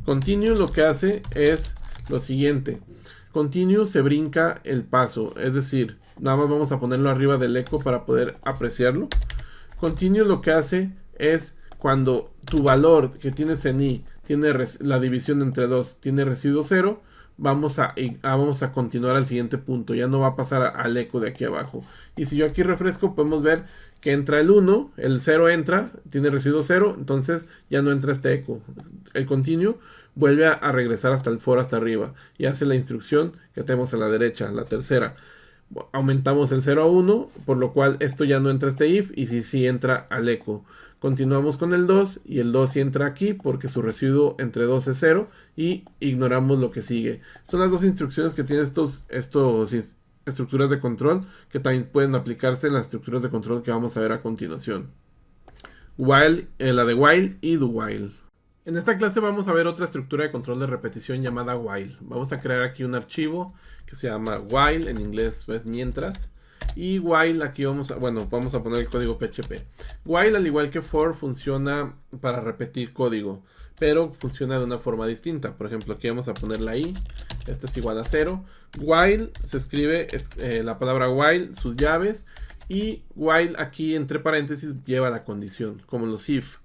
Continue lo que hace es lo siguiente. Continue se brinca el paso, es decir, nada más vamos a ponerlo arriba del eco para poder apreciarlo. Continue lo que hace es cuando tu valor que tienes en i tiene la división entre 2, tiene residuo 0, vamos a continuar al siguiente punto. Ya no va a pasar al eco de aquí abajo. Y si yo aquí refresco, podemos ver que entra el 1, el 0 entra, tiene residuo 0, entonces ya no entra este eco. El continue vuelve a regresar hasta el for, hasta arriba, y hace la instrucción que tenemos a la derecha, la tercera. Aumentamos el 0 a 1, por lo cual esto ya no entra este if, y sí entra al eco. Continuamos con el 2 y el 2 sí entra aquí porque su residuo entre 2 es 0 y ignoramos lo que sigue. Son las dos instrucciones que tienen estos estructuras de control que también pueden aplicarse en las estructuras de control que vamos a ver a continuación. While, la de while y do while. En esta clase vamos a ver otra estructura de control de repetición llamada while. Vamos a crear aquí un archivo que se llama while, en inglés es mientras. Y while aquí vamos a poner el código PHP. While, al igual que for, funciona para repetir código, pero funciona de una forma distinta. Por ejemplo, aquí vamos a poner la i, esto es igual a 0. While se escribe la palabra while, sus llaves, y while aquí entre paréntesis lleva la condición, como los if.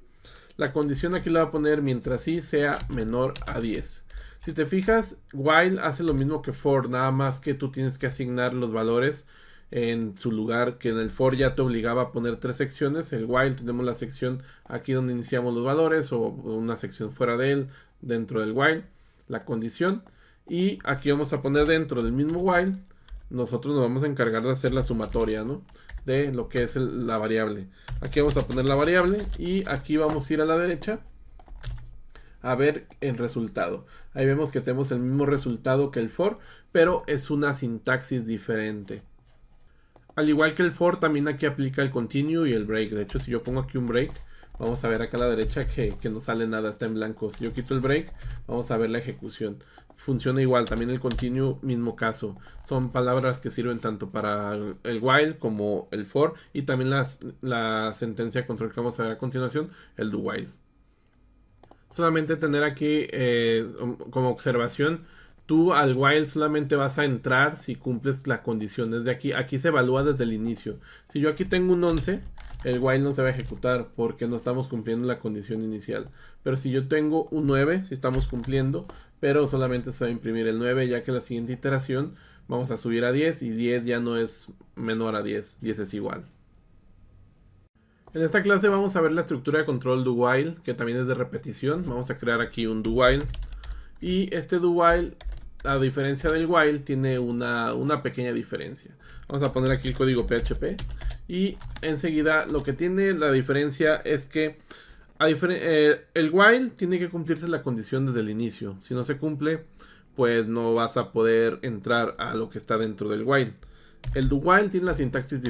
La condición aquí la va a poner mientras i sea menor a 10. Si te fijas, while hace lo mismo que for, nada más que tú tienes que asignar los valores en su lugar, que en el for ya te obligaba a poner 3 secciones. El while tenemos la sección aquí donde iniciamos los valores, o una sección fuera de él, dentro del while, la condición. Y aquí vamos a poner dentro del mismo while, nosotros nos vamos a encargar de hacer la sumatoria, ¿no?, de lo que es la variable. Aquí vamos a poner la variable y aquí vamos a ir a la derecha a ver el resultado. Ahí vemos que tenemos el mismo resultado que el for, pero es una sintaxis diferente. Al igual que el for, también aquí aplica el continue y el break. De hecho, si yo pongo aquí un break, vamos a ver acá a la derecha que no sale nada, está en blanco. Si yo quito el break, vamos a ver la ejecución. Funciona igual, también el continue, mismo caso. Son palabras que sirven tanto para el while como el for, y también la sentencia de control que vamos a ver a continuación, el do while. Solamente tener aquí como observación, tú al while solamente vas a entrar si cumples la condición. Desde aquí se evalúa desde el inicio. Si yo aquí tengo un 11, el while no se va a ejecutar porque no estamos cumpliendo la condición inicial. Pero si yo tengo un 9, si estamos cumpliendo, pero solamente se va a imprimir el 9, ya que la siguiente iteración vamos a subir a 10 y 10 ya no es menor a 10, 10 es igual. En esta clase vamos a ver la estructura de control do while, que también es de repetición. Vamos a crear aquí un do while. Y este do while, a diferencia del while, tiene una pequeña diferencia. Vamos a poner aquí el código PHP. Y enseguida lo que tiene la diferencia es que el while tiene que cumplirse la condición desde el inicio. Si no se cumple, pues no vas a poder entrar a lo que está dentro del while. El do while tiene la sintaxis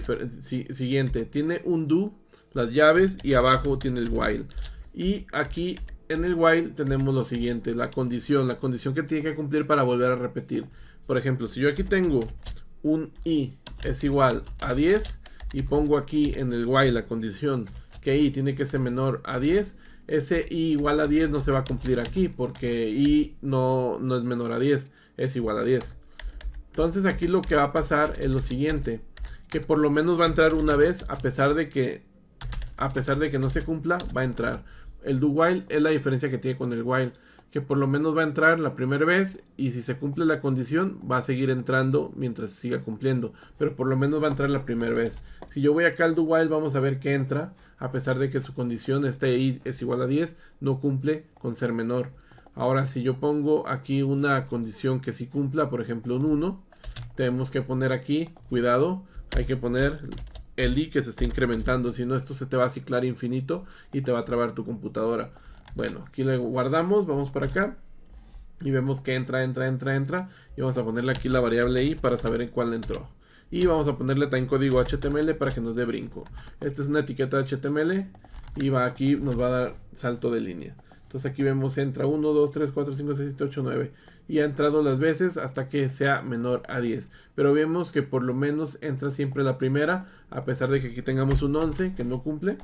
siguiente. Tiene un do, las llaves, y abajo tiene el while. Y aquí en el while tenemos lo siguiente, la condición que tiene que cumplir para volver a repetir. Por ejemplo, si yo aquí tengo un i es igual a 10 y pongo aquí en el while la condición que i tiene que ser menor a 10, ese i igual a 10 no se va a cumplir aquí porque i no es menor a 10, es igual a 10. Entonces aquí lo que va a pasar es lo siguiente, que por lo menos va a entrar una vez, a pesar de que no se cumpla, va a entrar. El do while es la diferencia que tiene con el while, que por lo menos va a entrar la primera vez, y si se cumple la condición va a seguir entrando mientras se siga cumpliendo, pero por lo menos va a entrar la primera vez. Si yo voy acá al do while, vamos a ver que entra, a pesar de que su condición, este i es igual a 10, no cumple con ser menor. Ahora, si yo pongo aquí una condición que sí cumpla, por ejemplo un 1, tenemos que poner aquí, cuidado, hay que poner el i que se está incrementando, si no esto se te va a ciclar infinito y te va a trabar tu computadora. Bueno, aquí le guardamos, vamos para acá y vemos que entra, y vamos a ponerle aquí la variable i para saber en cuál entró. Y vamos a ponerle también código HTML para que nos dé brinco. Esta es una etiqueta HTML y va aquí, nos va a dar salto de línea. Entonces aquí vemos entra 1, 2, 3, 4, 5, 6, 7, 8, 9. Y ha entrado las veces hasta que sea menor a 10. Pero vemos que por lo menos entra siempre la primera, a pesar de que aquí tengamos un 11 que no cumple.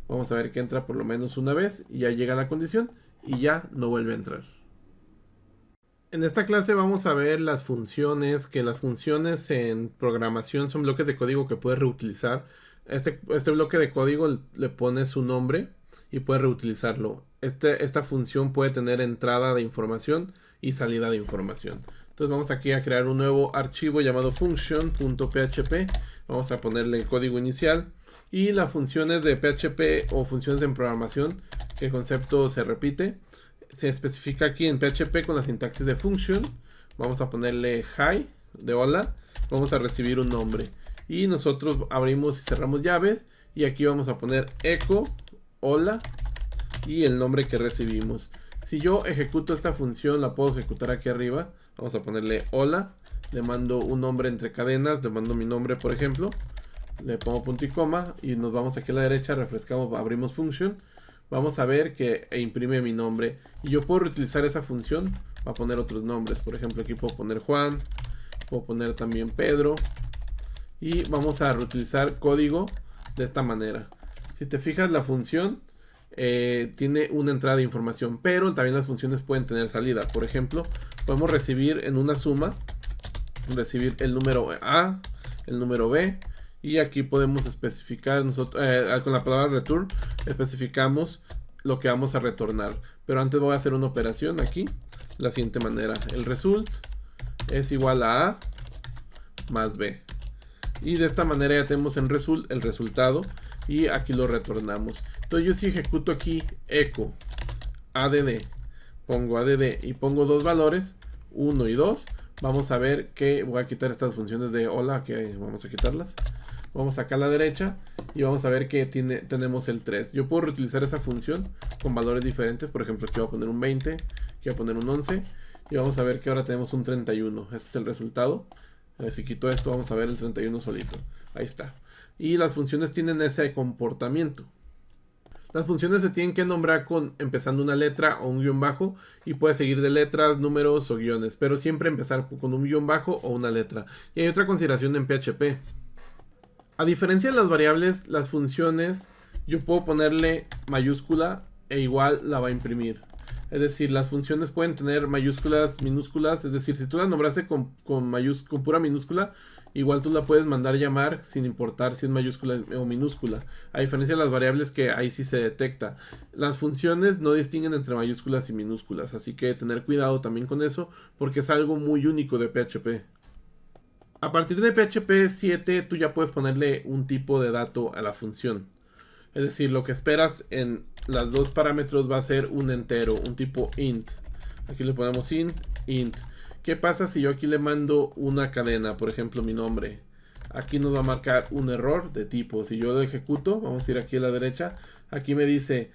Vamos a ver que entra por lo menos una vez y ya llega la condición y ya no vuelve a entrar. En esta clase vamos a ver las funciones, que las funciones en programación son bloques de código que puedes reutilizar. Este bloque de código le pones su nombre y puedes reutilizarlo. Esta función puede tener entrada de información y salida de información. Entonces vamos aquí a crear un nuevo archivo llamado function.php. Vamos a ponerle el código inicial y las funciones de PHP o funciones en programación, que el concepto se repite. Se especifica aquí en PHP con la sintaxis de function. Vamos a ponerle hi de hola. Vamos a recibir un nombre y nosotros abrimos y cerramos llave, y aquí vamos a poner echo hola y el nombre que recibimos. Si yo ejecuto esta función, la puedo ejecutar aquí arriba. Vamos a ponerle hola, le mando un nombre entre cadenas, le mando mi nombre por ejemplo, le pongo punto y coma y nos vamos aquí a la derecha, refrescamos, abrimos function. Vamos a ver que imprime mi nombre y yo puedo reutilizar esa función para poner otros nombres. Por ejemplo, aquí puedo poner Juan, puedo poner también Pedro, y vamos a reutilizar código de esta manera. Si te fijas, la función tiene una entrada de información, pero también las funciones pueden tener salida. Por ejemplo, podemos recibir en una suma, recibir el número A, el número B, y aquí podemos especificar nosotros con la palabra return especificamos lo que vamos a retornar. pero antes voy a hacer una operación aquí, la siguiente manera. El result es igual a A más B. Y de esta manera ya tenemos el resultado y aquí lo retornamos. Entonces yo si ejecuto aquí echo add, pongo add y pongo dos valores, 1 y 2, vamos a ver que voy a quitar estas funciones de hola, que vamos a quitarlas. Vamos acá a la derecha y vamos a ver que tenemos el 3. Yo puedo reutilizar esa función con valores diferentes. Por ejemplo, aquí voy a poner un 20, aquí voy a poner un 11 y vamos a ver que ahora tenemos un 31. Este es el resultado. Si quito esto, vamos a ver el 31 solito. Ahí está. Y las funciones tienen ese comportamiento. Las funciones se tienen que nombrar empezando una letra o un guión bajo, y puede seguir de letras, números o guiones, pero siempre empezar con un guión bajo o una letra. Y hay otra consideración en PHP. A diferencia de las variables, las funciones yo puedo ponerle mayúscula e igual la va a imprimir. Es decir, las funciones pueden tener mayúsculas, minúsculas. Es decir, si tú la nombraste con pura minúscula, igual tú la puedes mandar llamar sin importar si es mayúscula o minúscula. A diferencia de las variables, que ahí sí se detecta. Las funciones no distinguen entre mayúsculas y minúsculas, así que tener cuidado también con eso, porque es algo muy único de PHP. A partir de PHP 7 tú ya puedes ponerle un tipo de dato a la función. Es decir, lo que esperas en los dos parámetros va a ser un entero, un tipo int. Aquí le ponemos int. ¿Qué pasa si yo aquí le mando una cadena? Por ejemplo, mi nombre. Aquí nos va a marcar un error de tipo. Si yo lo ejecuto, vamos a ir aquí a la derecha. Aquí me dice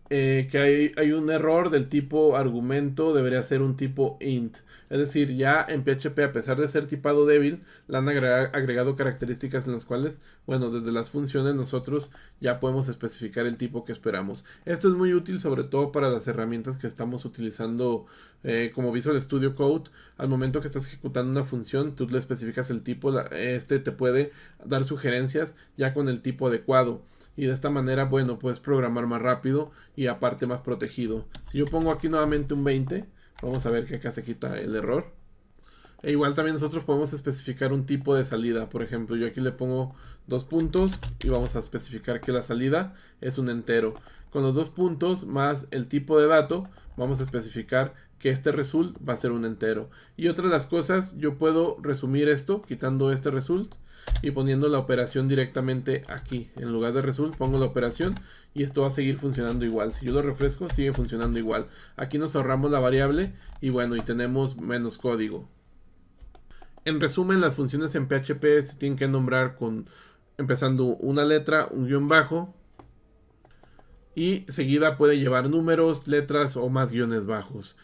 que hay un error del tipo argumento, debería ser un tipo int. Es decir, ya en PHP, a pesar de ser tipado débil, le han agregado características en las cuales, bueno, desde las funciones nosotros ya podemos especificar el tipo que esperamos. Esto es muy útil, sobre todo para las herramientas que estamos utilizando como Visual Studio Code. Al momento que estás ejecutando una función, tú le especificas el tipo, te puede dar sugerencias ya con el tipo adecuado. Y de esta manera, bueno, puedes programar más rápido y aparte más protegido. Si yo pongo aquí nuevamente un 20, vamos a ver que acá se quita el error. E igual también nosotros podemos especificar un tipo de salida. Por ejemplo, yo aquí le pongo 2 puntos y vamos a especificar que la salida es un entero. Con los 2 puntos más el tipo de dato, vamos a especificar que este result va a ser un entero. Y otra de las cosas, yo puedo resumir esto quitando este result y poniendo la operación directamente aquí. En lugar de result pongo la operación y esto va a seguir funcionando igual. Si yo lo refresco, sigue funcionando igual. Aquí nos ahorramos la variable y bueno, y tenemos menos código. En resumen, las funciones en PHP se tienen que nombrar empezando una letra, un guión bajo, y seguida puede llevar números, letras o más guiones bajos.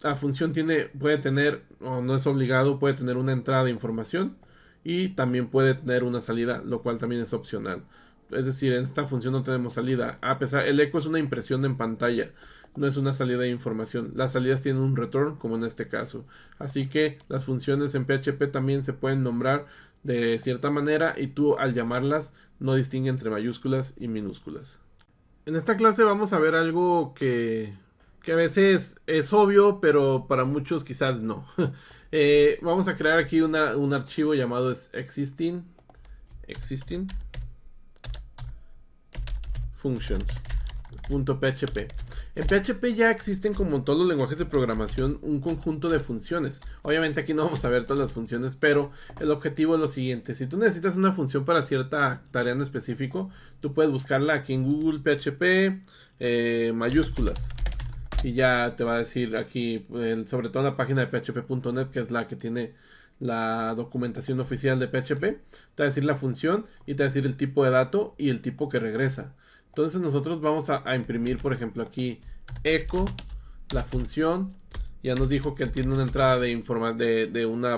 La función puede tener, o no es obligado, puede tener una entrada de información y también puede tener una salida, lo cual también es opcional. Es decir, en esta función no tenemos salida. El eco es una impresión en pantalla, no es una salida de información. Las salidas tienen un return, como en este caso. Así que las funciones en PHP también se pueden nombrar de cierta manera y tú al llamarlas no distingue entre mayúsculas y minúsculas. En esta clase vamos a ver algo que a veces es obvio, pero para muchos quizás no. Vamos a crear aquí un archivo llamado existing functions.php. En PHP ya existen, como en todos los lenguajes de programación, un conjunto de funciones. Obviamente aquí no vamos a ver todas las funciones, pero el objetivo es lo siguiente. Si tú necesitas una función para cierta tarea en específico, tú puedes buscarla aquí en Google PHP mayúsculas. Y ya te va a decir aquí, sobre todo en la página de php.net, que es la que tiene la documentación oficial de PHP, te va a decir la función y te va a decir el tipo de dato y el tipo que regresa. Entonces nosotros vamos a imprimir, por ejemplo, aquí echo, la función. Ya nos dijo que tiene una entrada de una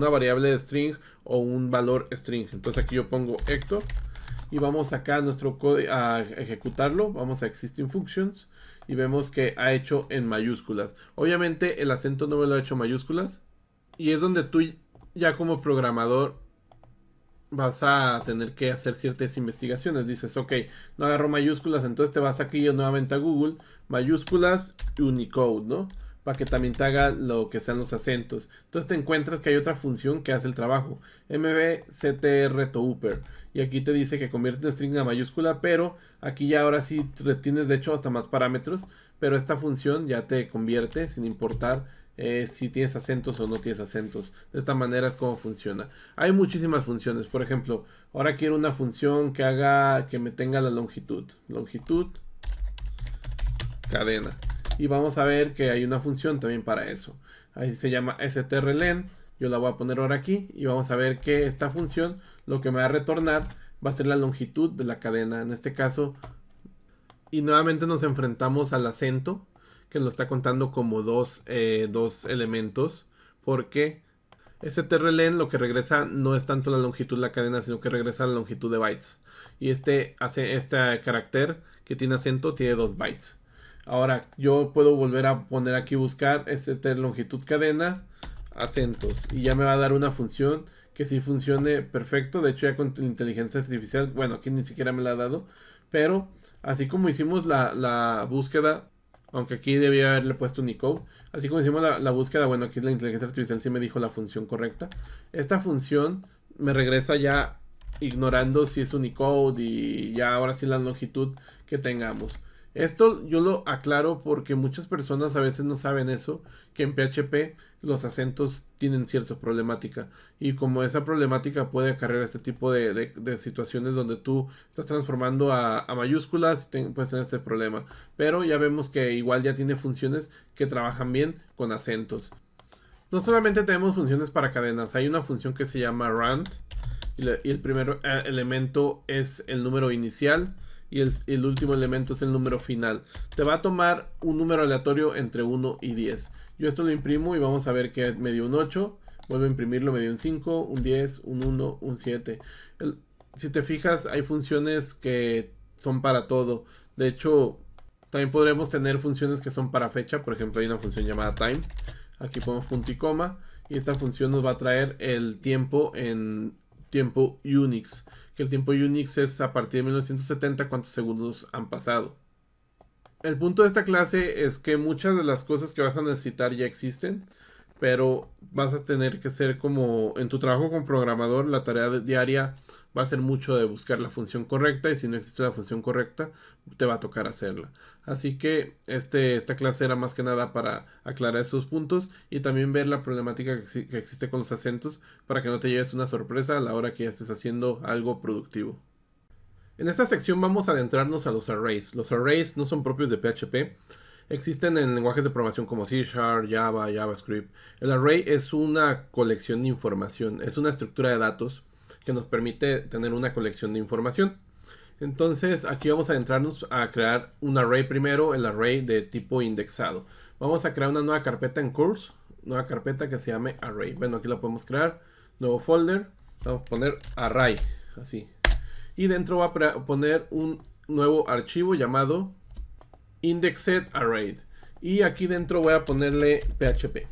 variable de string o un valor string. Entonces aquí yo pongo echo y vamos acá a nuestro código a ejecutarlo. Vamos a existing functions y vemos que ha hecho en mayúsculas. Obviamente el acento no me lo ha hecho en mayúsculas y es donde tú ya como programador vas a tener que hacer ciertas investigaciones. Dices, ok, no agarro mayúsculas, entonces te vas aquí nuevamente a Google, mayúsculas Unicode, ¿no? Para que también te haga lo que sean los acentos. Entonces te encuentras que hay otra función que hace el trabajo, mbctrtupper. y aquí te dice que convierte en string a mayúscula, pero aquí ya ahora sí tienes de hecho hasta más parámetros, pero esta función ya te convierte sin importar si tienes acentos o no tienes acentos. De esta manera es como funciona. Hay muchísimas funciones. Por ejemplo, ahora quiero una función que haga que me tenga la longitud cadena, y vamos a ver que hay una función también para eso. Ahí se llama strlen. Yo la voy a poner ahora aquí y vamos a ver que esta función lo que me va a retornar va a ser la longitud de la cadena en este caso. Y nuevamente nos enfrentamos al acento, que lo está contando como dos elementos, porque strlen lo que regresa no es tanto la longitud de la cadena, sino que regresa la longitud de bytes. Y este carácter que tiene acento tiene 2 bytes. Ahora yo puedo volver a poner aquí buscar longitud cadena acentos y ya me va a dar una función que sí funcione perfecto. De hecho ya con inteligencia artificial, bueno, aquí ni siquiera me la ha dado, pero así como hicimos la búsqueda, aunque aquí debía haberle puesto Unicode, así como hicimos la búsqueda, bueno, aquí la inteligencia artificial sí me dijo la función correcta. Esta función me regresa ya ignorando si es Unicode y ya ahora sí la longitud que tengamos. Esto yo lo aclaro porque muchas personas a veces no saben eso, que en PHP los acentos tienen cierta problemática, y como esa problemática puede acarrear este tipo de situaciones donde tú estás transformando a mayúsculas y puedes tener este problema, pero ya vemos que igual ya tiene funciones que trabajan bien con acentos. No solamente tenemos funciones para cadenas, hay una función que se llama rand y el primer elemento es el número inicial y el último elemento es el número final. Te va a tomar un número aleatorio entre 1 y 10. Yo esto lo imprimo y vamos a ver que me dio un 8. Vuelvo a imprimirlo, me dio un 5, un 10, un 1, un 7. Si te fijas, hay funciones que son para todo. De hecho, también podremos tener funciones que son para fecha. Por ejemplo, hay una función llamada time. Aquí ponemos punto y coma. Y esta función nos va a traer el tiempo en tiempo Unix, que el tiempo Unix es a partir de 1970 cuántos segundos han pasado. El punto de esta clase es que muchas de las cosas que vas a necesitar ya existen, pero vas a tener que ser como en tu trabajo como programador, la tarea diaria va a ser mucho de buscar la función correcta, y si no existe la función correcta te va a tocar hacerla. Así que esta clase era más que nada para aclarar esos puntos y también ver la problemática que existe con los acentos, para que no te lleves una sorpresa a la hora que ya estés haciendo algo productivo. En esta sección vamos a adentrarnos a los arrays. Los arrays no son propios de PHP. Existen en lenguajes de programación como C#, Java, JavaScript. El array es una colección de información, es una estructura de datos que nos permite tener una colección de información. Entonces aquí vamos a adentrarnos a crear un array primero, el array de tipo indexado. Vamos a crear una nueva carpeta en course, nueva carpeta que se llame array. Bueno, aquí la podemos crear, nuevo folder, vamos a poner array, así. Y dentro va a poner un nuevo archivo llamado indexedArray. Y aquí dentro voy a ponerle PHP.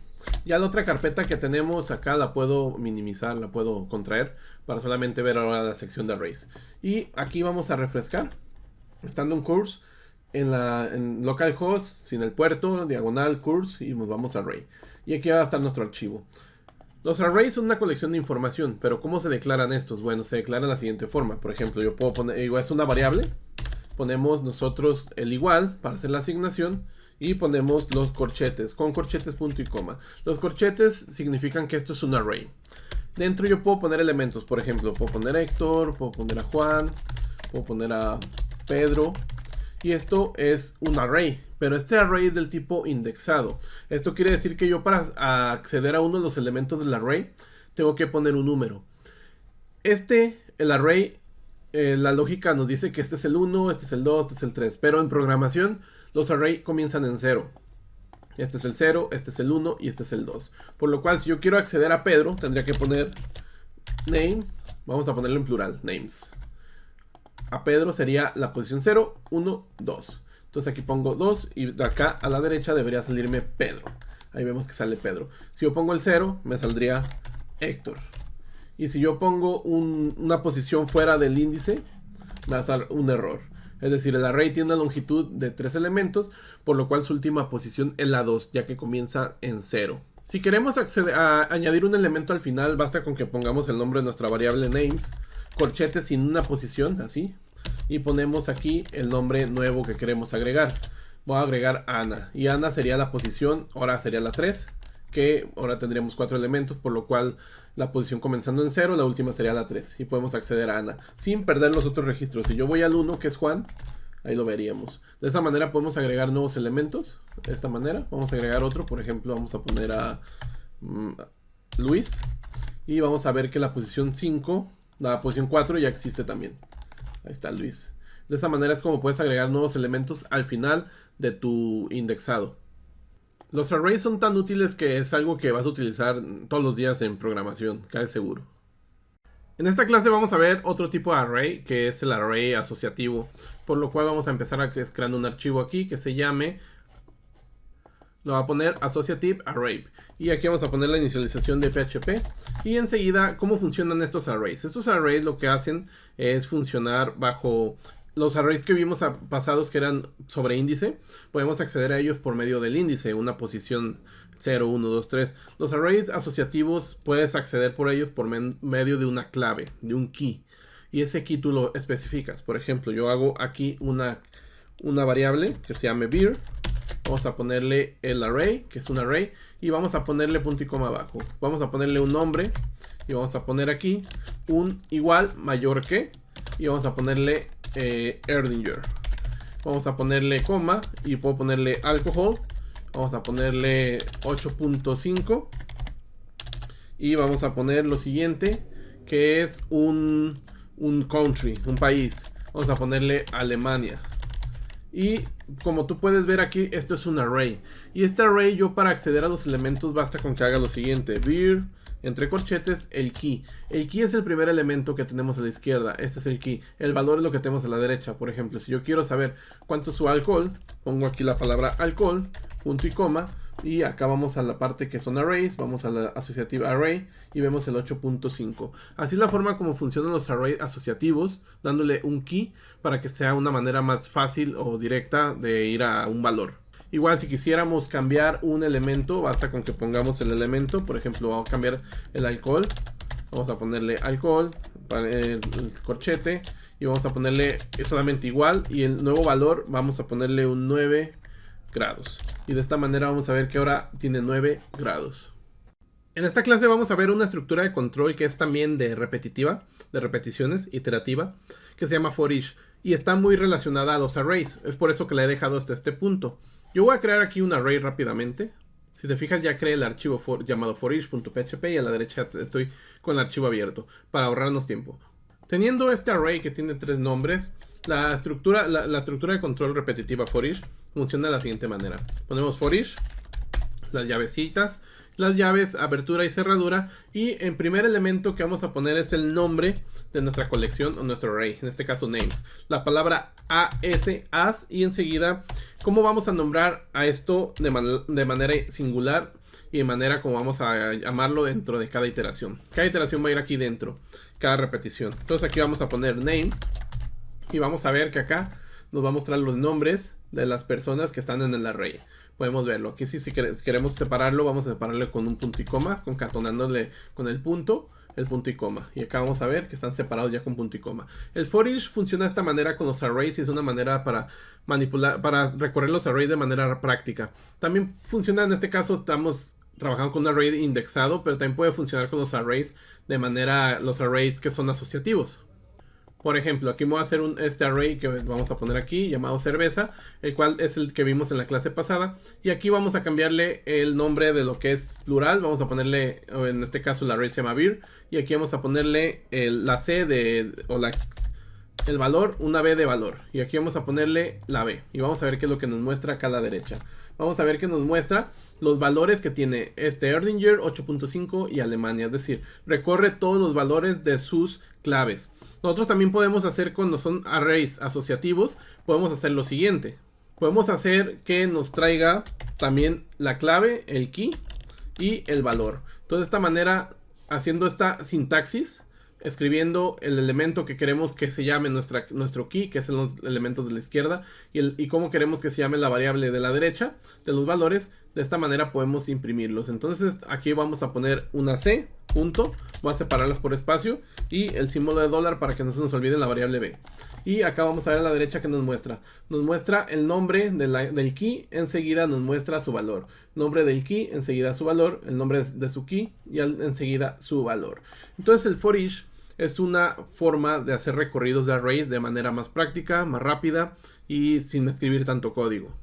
Ya la otra carpeta que tenemos acá la puedo minimizar, la puedo contraer para solamente ver ahora la sección de arrays. Y aquí vamos a refrescar, estando en course, en localhost, sin el puerto, diagonal course, y nos vamos a array. Y aquí va a estar nuestro archivo. Los arrays son una colección de información, pero ¿cómo se declaran estos? Bueno, se declaran de la siguiente forma. Por ejemplo, yo puedo poner, igual es una variable, ponemos nosotros el igual para hacer la asignación y ponemos los corchetes, con corchetes punto y coma. Los corchetes significan que esto es un array. Dentro yo puedo poner elementos, por ejemplo, puedo poner a Héctor, puedo poner a Juan, puedo poner a Pedro. Y esto es un array, pero este array es del tipo indexado. Esto quiere decir que yo para acceder a uno de los elementos del array tengo que poner un número. El array, la lógica nos dice que este es el 1, este es el 2, este es el 3. Pero en programación los arrays comienzan en 0. Este es el 0, este es el 1 y este es el 2. Por lo cual si yo quiero acceder a Pedro tendría que poner name, vamos a ponerlo en plural, names. A Pedro sería la posición 0, 1, 2. Entonces aquí pongo 2 y de acá a la derecha debería salirme Pedro. Ahí vemos que sale Pedro. Si yo pongo el 0, me saldría Héctor. Y si yo pongo una posición fuera del índice, me va a salir un error. Es decir, el array tiene una longitud de 3 elementos, por lo cual su última posición es la 2, ya que comienza en 0. Si queremos añadir un elemento al final, basta con que pongamos el nombre de nuestra variable names corchetes sin una posición, así. Y ponemos aquí el nombre nuevo que queremos agregar. Voy a agregar Ana. Y Ana sería la posición, ahora sería la 3. Que ahora tendríamos 4 elementos, por lo cual la posición comenzando en 0, la última sería la 3. Y podemos acceder a Ana sin perder los otros registros. Si yo voy al 1, que es Juan, ahí lo veríamos. De esa manera podemos agregar nuevos elementos. De esta manera vamos a agregar otro. Por ejemplo, vamos a poner a Luis. Y vamos a ver que la posición 5, la posición 4 ya existe también. Ahí está Luis. De esa manera es como puedes agregar nuevos elementos al final de tu indexado. Los arrays son tan útiles que es algo que vas a utilizar todos los días en programación, cae seguro. En esta clase vamos a ver otro tipo de array, que es el array asociativo, por lo cual vamos a empezar a crear un archivo aquí que se llame, lo va a poner associative array, y aquí vamos a poner la inicialización de PHP, y enseguida cómo funcionan estos arrays. Estos arrays lo que hacen es funcionar bajo los arrays que vimos pasados, que eran sobre índice. Podemos acceder a ellos por medio del índice, una posición 0, 1, 2, 3. Los arrays asociativos puedes acceder por ellos por medio de una clave, de un key. Y ese key tú lo especificas. Por ejemplo, yo hago aquí una variable que se llame vir. Vamos a ponerle el array, que es un array, y vamos a ponerle punto y coma abajo. Vamos a ponerle un nombre y vamos a poner aquí un igual mayor que, y vamos a ponerle Erdinger. Vamos a ponerle coma y puedo ponerle alcohol. Vamos a ponerle 8.5 y vamos a poner lo siguiente, que es un country, un país. Vamos a ponerle Alemania. Y como tú puedes ver aquí, esto es un array. Y este array, yo para acceder a los elementos basta con que haga lo siguiente: vir, entre corchetes, el key. El key es el primer elemento que tenemos a la izquierda. Este es el key. El valor es lo que tenemos a la derecha. Por ejemplo, si yo quiero saber cuánto es su alcohol, pongo aquí la palabra alcohol, punto y coma. Y acá vamos a la parte que son arrays. Vamos a la associative array y vemos el 8.5. Así es la forma como funcionan los arrays asociativos, dándole un key para que sea una manera más fácil o directa de ir a un valor. Igual si quisiéramos cambiar un elemento, basta con que pongamos el elemento. Por ejemplo, vamos a cambiar el alcohol. Vamos a ponerle alcohol, el corchete, y vamos a ponerle solamente igual. Y el nuevo valor vamos a ponerle un 9 grados. Y de esta manera vamos a ver que ahora tiene 9 grados. En esta clase vamos a ver una estructura de control que es también de repetitiva, de repeticiones, iterativa, que se llama for each. Y está muy relacionada a los arrays. Es por eso que la he dejado hasta este punto. Yo voy a crear aquí un array rápidamente. Si te fijas, ya creé el archivo llamado foreach.php y a la derecha estoy con el archivo abierto para ahorrarnos tiempo. Teniendo este array que tiene 3 nombres, la estructura de control repetitiva for each funciona de la siguiente manera. Ponemos for each, las llavecitas, las llaves apertura y cerradura, y el primer elemento que vamos a poner es el nombre de nuestra colección o nuestro array, en este caso names, la palabra as, y enseguida cómo vamos a nombrar a esto de manera singular y de manera como vamos a llamarlo dentro de cada iteración. Cada iteración va a ir aquí dentro, cada repetición. Entonces aquí vamos a poner name y vamos a ver que acá nos va a mostrar los nombres de las personas que están en el array. Podemos verlo. Aquí si queremos separarlo, vamos a separarlo con un punto y coma, concatenándole con el punto y coma. Y acá vamos a ver que están separados ya con punto y coma. El for each funciona de esta manera con los arrays y es una manera para manipular, para recorrer los arrays de manera práctica. También funciona, en este caso estamos trabajando con un array indexado, pero también puede funcionar con los arrays los arrays que son asociativos. Por ejemplo, aquí voy a hacer este array que vamos a poner aquí, llamado cerveza, el cual es el que vimos en la clase pasada. Y aquí vamos a cambiarle el nombre de lo que es plural. Vamos a ponerle, en este caso, el array se llama vir. Y aquí vamos a ponerle la C el valor, una B de valor. Y aquí vamos a ponerle la B. Y vamos a ver qué es lo que nos muestra acá a la derecha. Vamos a ver que nos muestra los valores que tiene Erdinger, 8.5 y Alemania. Es decir, recorre todos los valores de sus claves. Nosotros también podemos hacer, cuando son arrays asociativos, podemos hacer lo siguiente. Podemos hacer que nos traiga también la clave, el key y el valor. Entonces de esta manera, haciendo esta sintaxis, escribiendo el elemento que queremos que se llame nuestro key, que son los elementos de la izquierda, y cómo queremos que se llame la variable de la derecha, de los valores, De esta manera podemos imprimirlos. Entonces aquí vamos a poner una C, punto, voy a separarlas por espacio y el símbolo de dólar para que no se nos olvide la variable B. Y acá vamos a ver a la derecha que nos muestra. Nos muestra el nombre del key, enseguida nos muestra su valor. Nombre del key, enseguida su valor, el nombre de su key y enseguida su valor. Entonces el for each es una forma de hacer recorridos de arrays de manera más práctica, más rápida y sin escribir tanto código.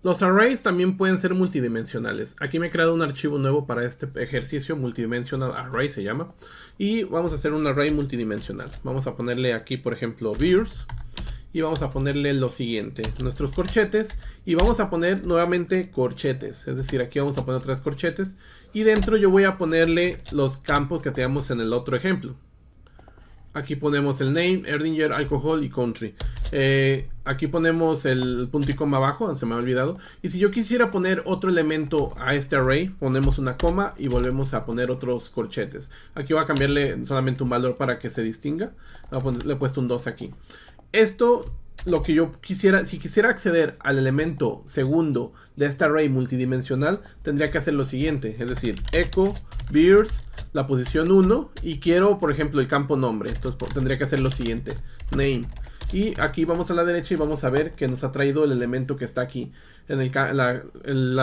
Los arrays también pueden ser multidimensionales. Aquí me he creado un archivo nuevo para este ejercicio, multidimensional array se llama. Y vamos a hacer un array multidimensional. Vamos a ponerle aquí, por ejemplo, beers. Y vamos a ponerle lo siguiente, nuestros corchetes. Y vamos a poner nuevamente corchetes. Es decir, aquí vamos a poner 3 corchetes. Y dentro yo voy a ponerle los campos que teníamos en el otro ejemplo. Aquí ponemos el name, Erdinger, alcohol y country. Aquí ponemos el punto y coma abajo, se me ha olvidado. Y si yo quisiera poner otro elemento a este array, ponemos una coma y volvemos a poner otros corchetes. Aquí voy a cambiarle solamente un valor para que se distinga. Le he puesto un 2 aquí. Esto, lo que yo quisiera, si quisiera acceder al elemento segundo de este array multidimensional, tendría que hacer lo siguiente. Es decir, echo, beers, la posición 1 y quiero, por ejemplo, el campo nombre. Entonces tendría que hacer lo siguiente, name. Y aquí vamos a la derecha y vamos a ver que nos ha traído el elemento que está aquí en el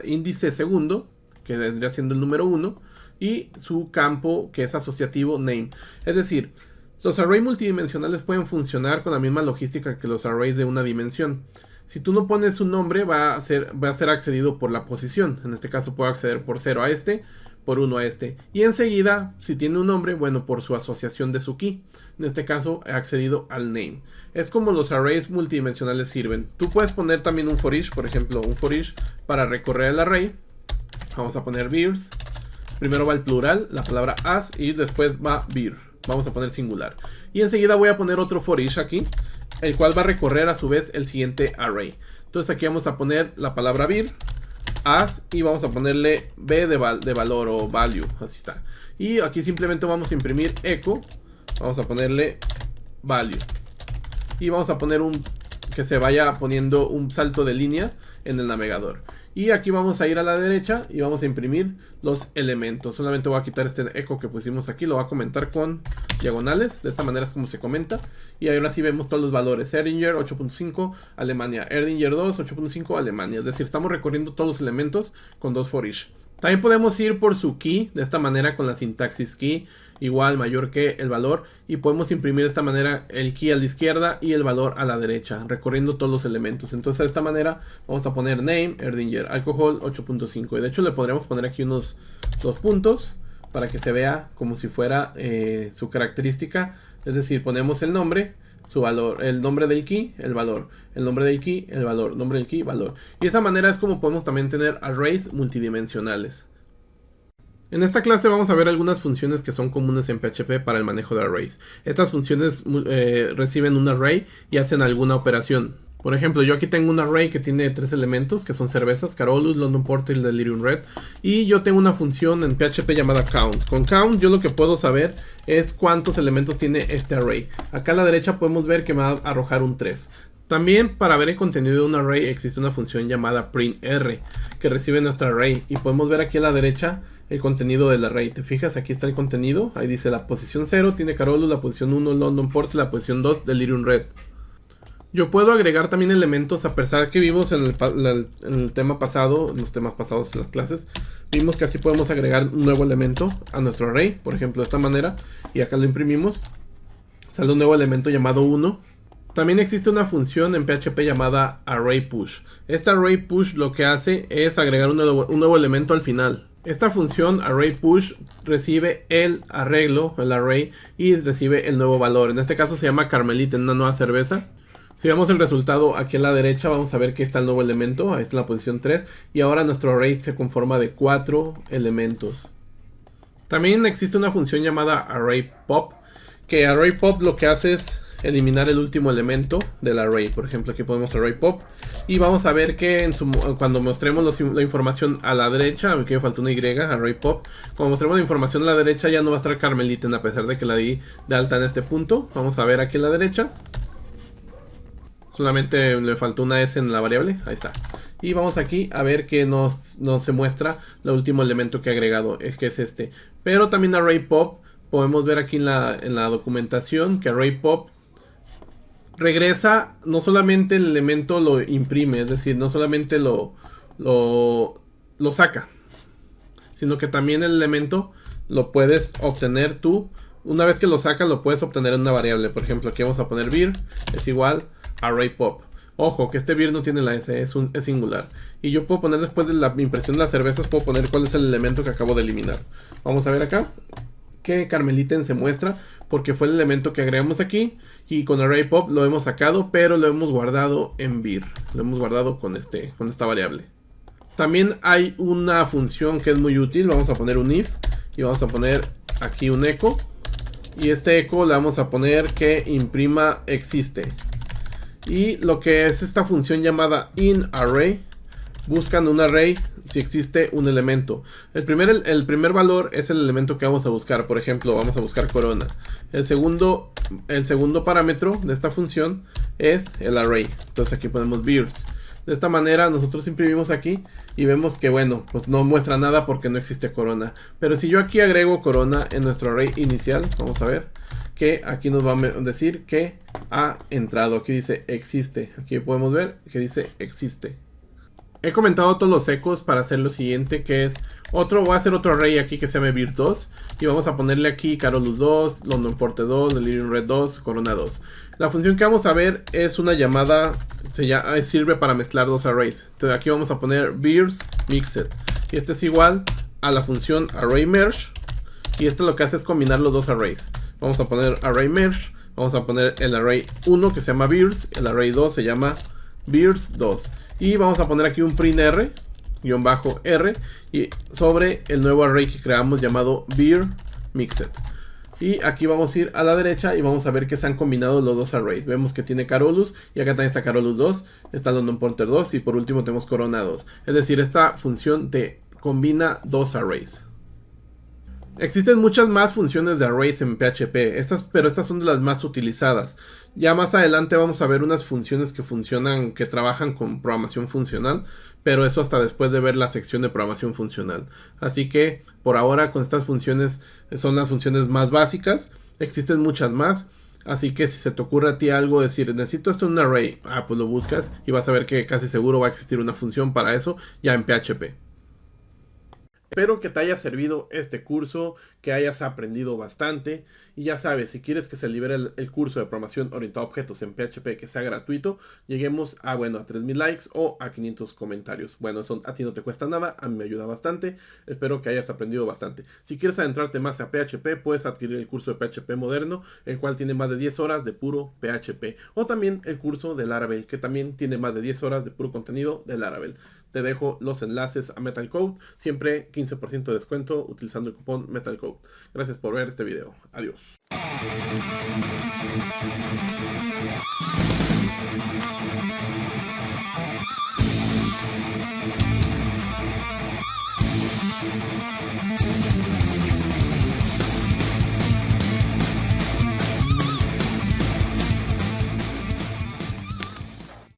índice segundo, que vendría siendo el número 1, y su campo que es asociativo name. Es decir, los arrays multidimensionales pueden funcionar con la misma logística que los arrays de una dimensión. Si tú no pones un nombre, va a ser accedido por la posición. En este caso puedo acceder por 0 a este, por 1 a este. Y enseguida, si tiene un nombre, bueno, por su asociación de su key. En este caso, he accedido al name. Es como los arrays multidimensionales sirven. Tú puedes poner también un for each, por ejemplo, un for each para recorrer el array. Vamos a poner beers. Primero va el plural, la palabra as, y después va beer. Vamos a poner singular. Y enseguida voy a poner otro for each aquí, el cual va a recorrer a su vez el siguiente array. Entonces aquí vamos a poner la palabra beer, as, y vamos a ponerle b de valor o value, así está. Y aquí simplemente vamos a imprimir echo, vamos a ponerle value. Y vamos a poner que se vaya poniendo un salto de línea en el navegador. Y aquí vamos a ir a la derecha y vamos a imprimir los elementos. Solamente voy a quitar este eco que pusimos aquí. Lo voy a comentar con diagonales. De esta manera es como se comenta. Y ahora sí vemos todos los valores. Erdinger 8.5 Alemania. Erdinger 2 8.5 Alemania. Es decir, estamos recorriendo todos los elementos con 2 for each. También podemos ir por su key. De esta manera con la sintaxis key. Igual mayor que el valor. Y podemos imprimir de esta manera el key a la izquierda y el valor a la derecha. Recorriendo todos los elementos. Entonces de esta manera vamos a poner name, Erdinger, alcohol 8.5. Y de hecho le podríamos poner aquí unos 2 puntos. Para que se vea como si fuera su característica. Es decir, ponemos el nombre, su valor, el nombre del key, el valor, el nombre del key, el valor, nombre del key, valor. Y de esa manera es como podemos también tener arrays multidimensionales. En esta clase vamos a ver algunas funciones que son comunes en PHP para el manejo de arrays. Estas funciones reciben un array y hacen alguna operación. Por ejemplo, yo aquí tengo un array que tiene 3 elementos, que son cervezas, Carolus, London Porter y Delirium Red. Y yo tengo una función en PHP llamada count. Con count yo lo que puedo saber es cuántos elementos tiene este array. Acá a la derecha podemos ver que me va a arrojar un 3. También para ver el contenido de un array existe una función llamada printr, que recibe nuestro array. Y podemos ver aquí a la derecha el contenido del array. ¿Te fijas? Aquí está el contenido. Ahí dice la posición 0 tiene Carolus, la posición 1 London Porter, la posición 2 Delirium Red. Yo puedo agregar también elementos, a pesar que vimos en el tema pasado, en los temas pasados en las clases, vimos que así podemos agregar un nuevo elemento a nuestro array, por ejemplo de esta manera, y acá lo imprimimos, sale un nuevo elemento llamado 1. También existe una función en PHP llamada ArrayPush. Esta ArrayPush lo que hace es agregar un nuevo elemento al final. Esta función ArrayPush recibe el arreglo, el array, y recibe el nuevo valor. En este caso se llama Carmelita, en una nueva cerveza. Si vemos el resultado aquí a la derecha, vamos a ver que está el nuevo elemento. Ahí está la posición 3. Y ahora nuestro array se conforma de 4 elementos. También existe una función llamada ArrayPop. Que ArrayPop lo que hace es eliminar el último elemento del array. Por ejemplo, aquí ponemos ArrayPop. Y vamos a ver que cuando mostremos la información a la derecha, aquí me faltó una Y, ArrayPop. Cuando mostremos la información a la derecha ya no va a estar Carmelita, a pesar de que la di de alta en este punto. Vamos a ver aquí a la derecha. Solamente le faltó una S en la variable, ahí está. Y vamos aquí a ver que nos se muestra el último elemento que he agregado, es que es este. Pero también ArrayPop, podemos ver aquí en la documentación que ArrayPop regresa, no solamente el elemento lo imprime, es decir, no solamente lo saca, sino que también el elemento lo puedes obtener tú. Una vez que lo sacas, lo puedes obtener en una variable. Por ejemplo, aquí vamos a poner vir es igual a ArrayPop. Ojo, que este vir no tiene la S, es singular. Y yo puedo poner, después de la impresión de las cervezas, puedo poner cuál es el elemento que acabo de eliminar. Vamos a ver acá que Carmeliten se muestra porque fue el elemento que agregamos aquí. Y con ArrayPop lo hemos sacado, pero lo hemos guardado en vir. Lo hemos guardado con esta variable. También hay una función que es muy útil. Vamos a poner un if y vamos a poner aquí un echo. Y este echo le vamos a poner que imprima existe. Y lo que es esta función llamada inArray, buscan un array si existe un elemento. El primer valor es el elemento que vamos a buscar. Por ejemplo, vamos a buscar corona. El segundo parámetro de esta función es el array. Entonces aquí ponemos virs. De esta manera nosotros imprimimos aquí y vemos que, bueno, pues no muestra nada porque no existe corona. Pero si yo aquí agrego corona en nuestro array inicial, vamos a ver que aquí nos va a decir que ha entrado. Aquí dice existe. Aquí podemos ver que dice existe. He comentado todos los ecos para hacer lo siguiente, que es voy a hacer otro array aquí que se llame virs2 y vamos a ponerle aquí carolus 2, london porter 2, delirium red 2, corona 2. La función que vamos a ver es una llamada, sirve para mezclar dos arrays. Entonces aquí vamos a poner virs mixed y este es igual a la función array merge y esto lo que hace es combinar los dos arrays. Vamos a poner array merge, vamos a poner el array 1 que se llama virs, el array 2 se llama virs2 y vamos a poner aquí un print r -r y sobre el nuevo array que creamos llamado vir mixed. Y aquí vamos a ir a la derecha y vamos a ver que se han combinado los dos arrays. Vemos que tiene carolus y acá también está carolus 2, está london porter 2 y por último tenemos corona 2. Es decir, esta función te combina dos arrays. Existen muchas más funciones de arrays en PHP, pero estas son de las más utilizadas. Ya más adelante vamos a ver unas funciones que trabajan con programación funcional, pero eso hasta después de ver la sección de programación funcional. Así que por ahora con estas funciones son las funciones más básicas. Existen muchas más, así que si se te ocurre a ti algo, decir necesito esto en un array, pues lo buscas y vas a ver que casi seguro va a existir una función para eso ya en PHP. Espero que te haya servido este curso, que hayas aprendido bastante. Y ya sabes, si quieres que se libere el curso de programación orientada a objetos en PHP que sea gratuito, lleguemos a 3000 likes o a 500 comentarios. Bueno, eso a ti no te cuesta nada, a mí me ayuda bastante. Espero que hayas aprendido bastante. Si quieres adentrarte más a PHP, puedes adquirir el curso de PHP moderno, el cual tiene más de 10 horas de puro PHP. O también el curso de Laravel, que también tiene más de 10 horas de puro contenido de Laravel. Te dejo los enlaces a Metal Code, siempre 15% de descuento utilizando el cupón Metal Code. Gracias por ver este video. Adiós.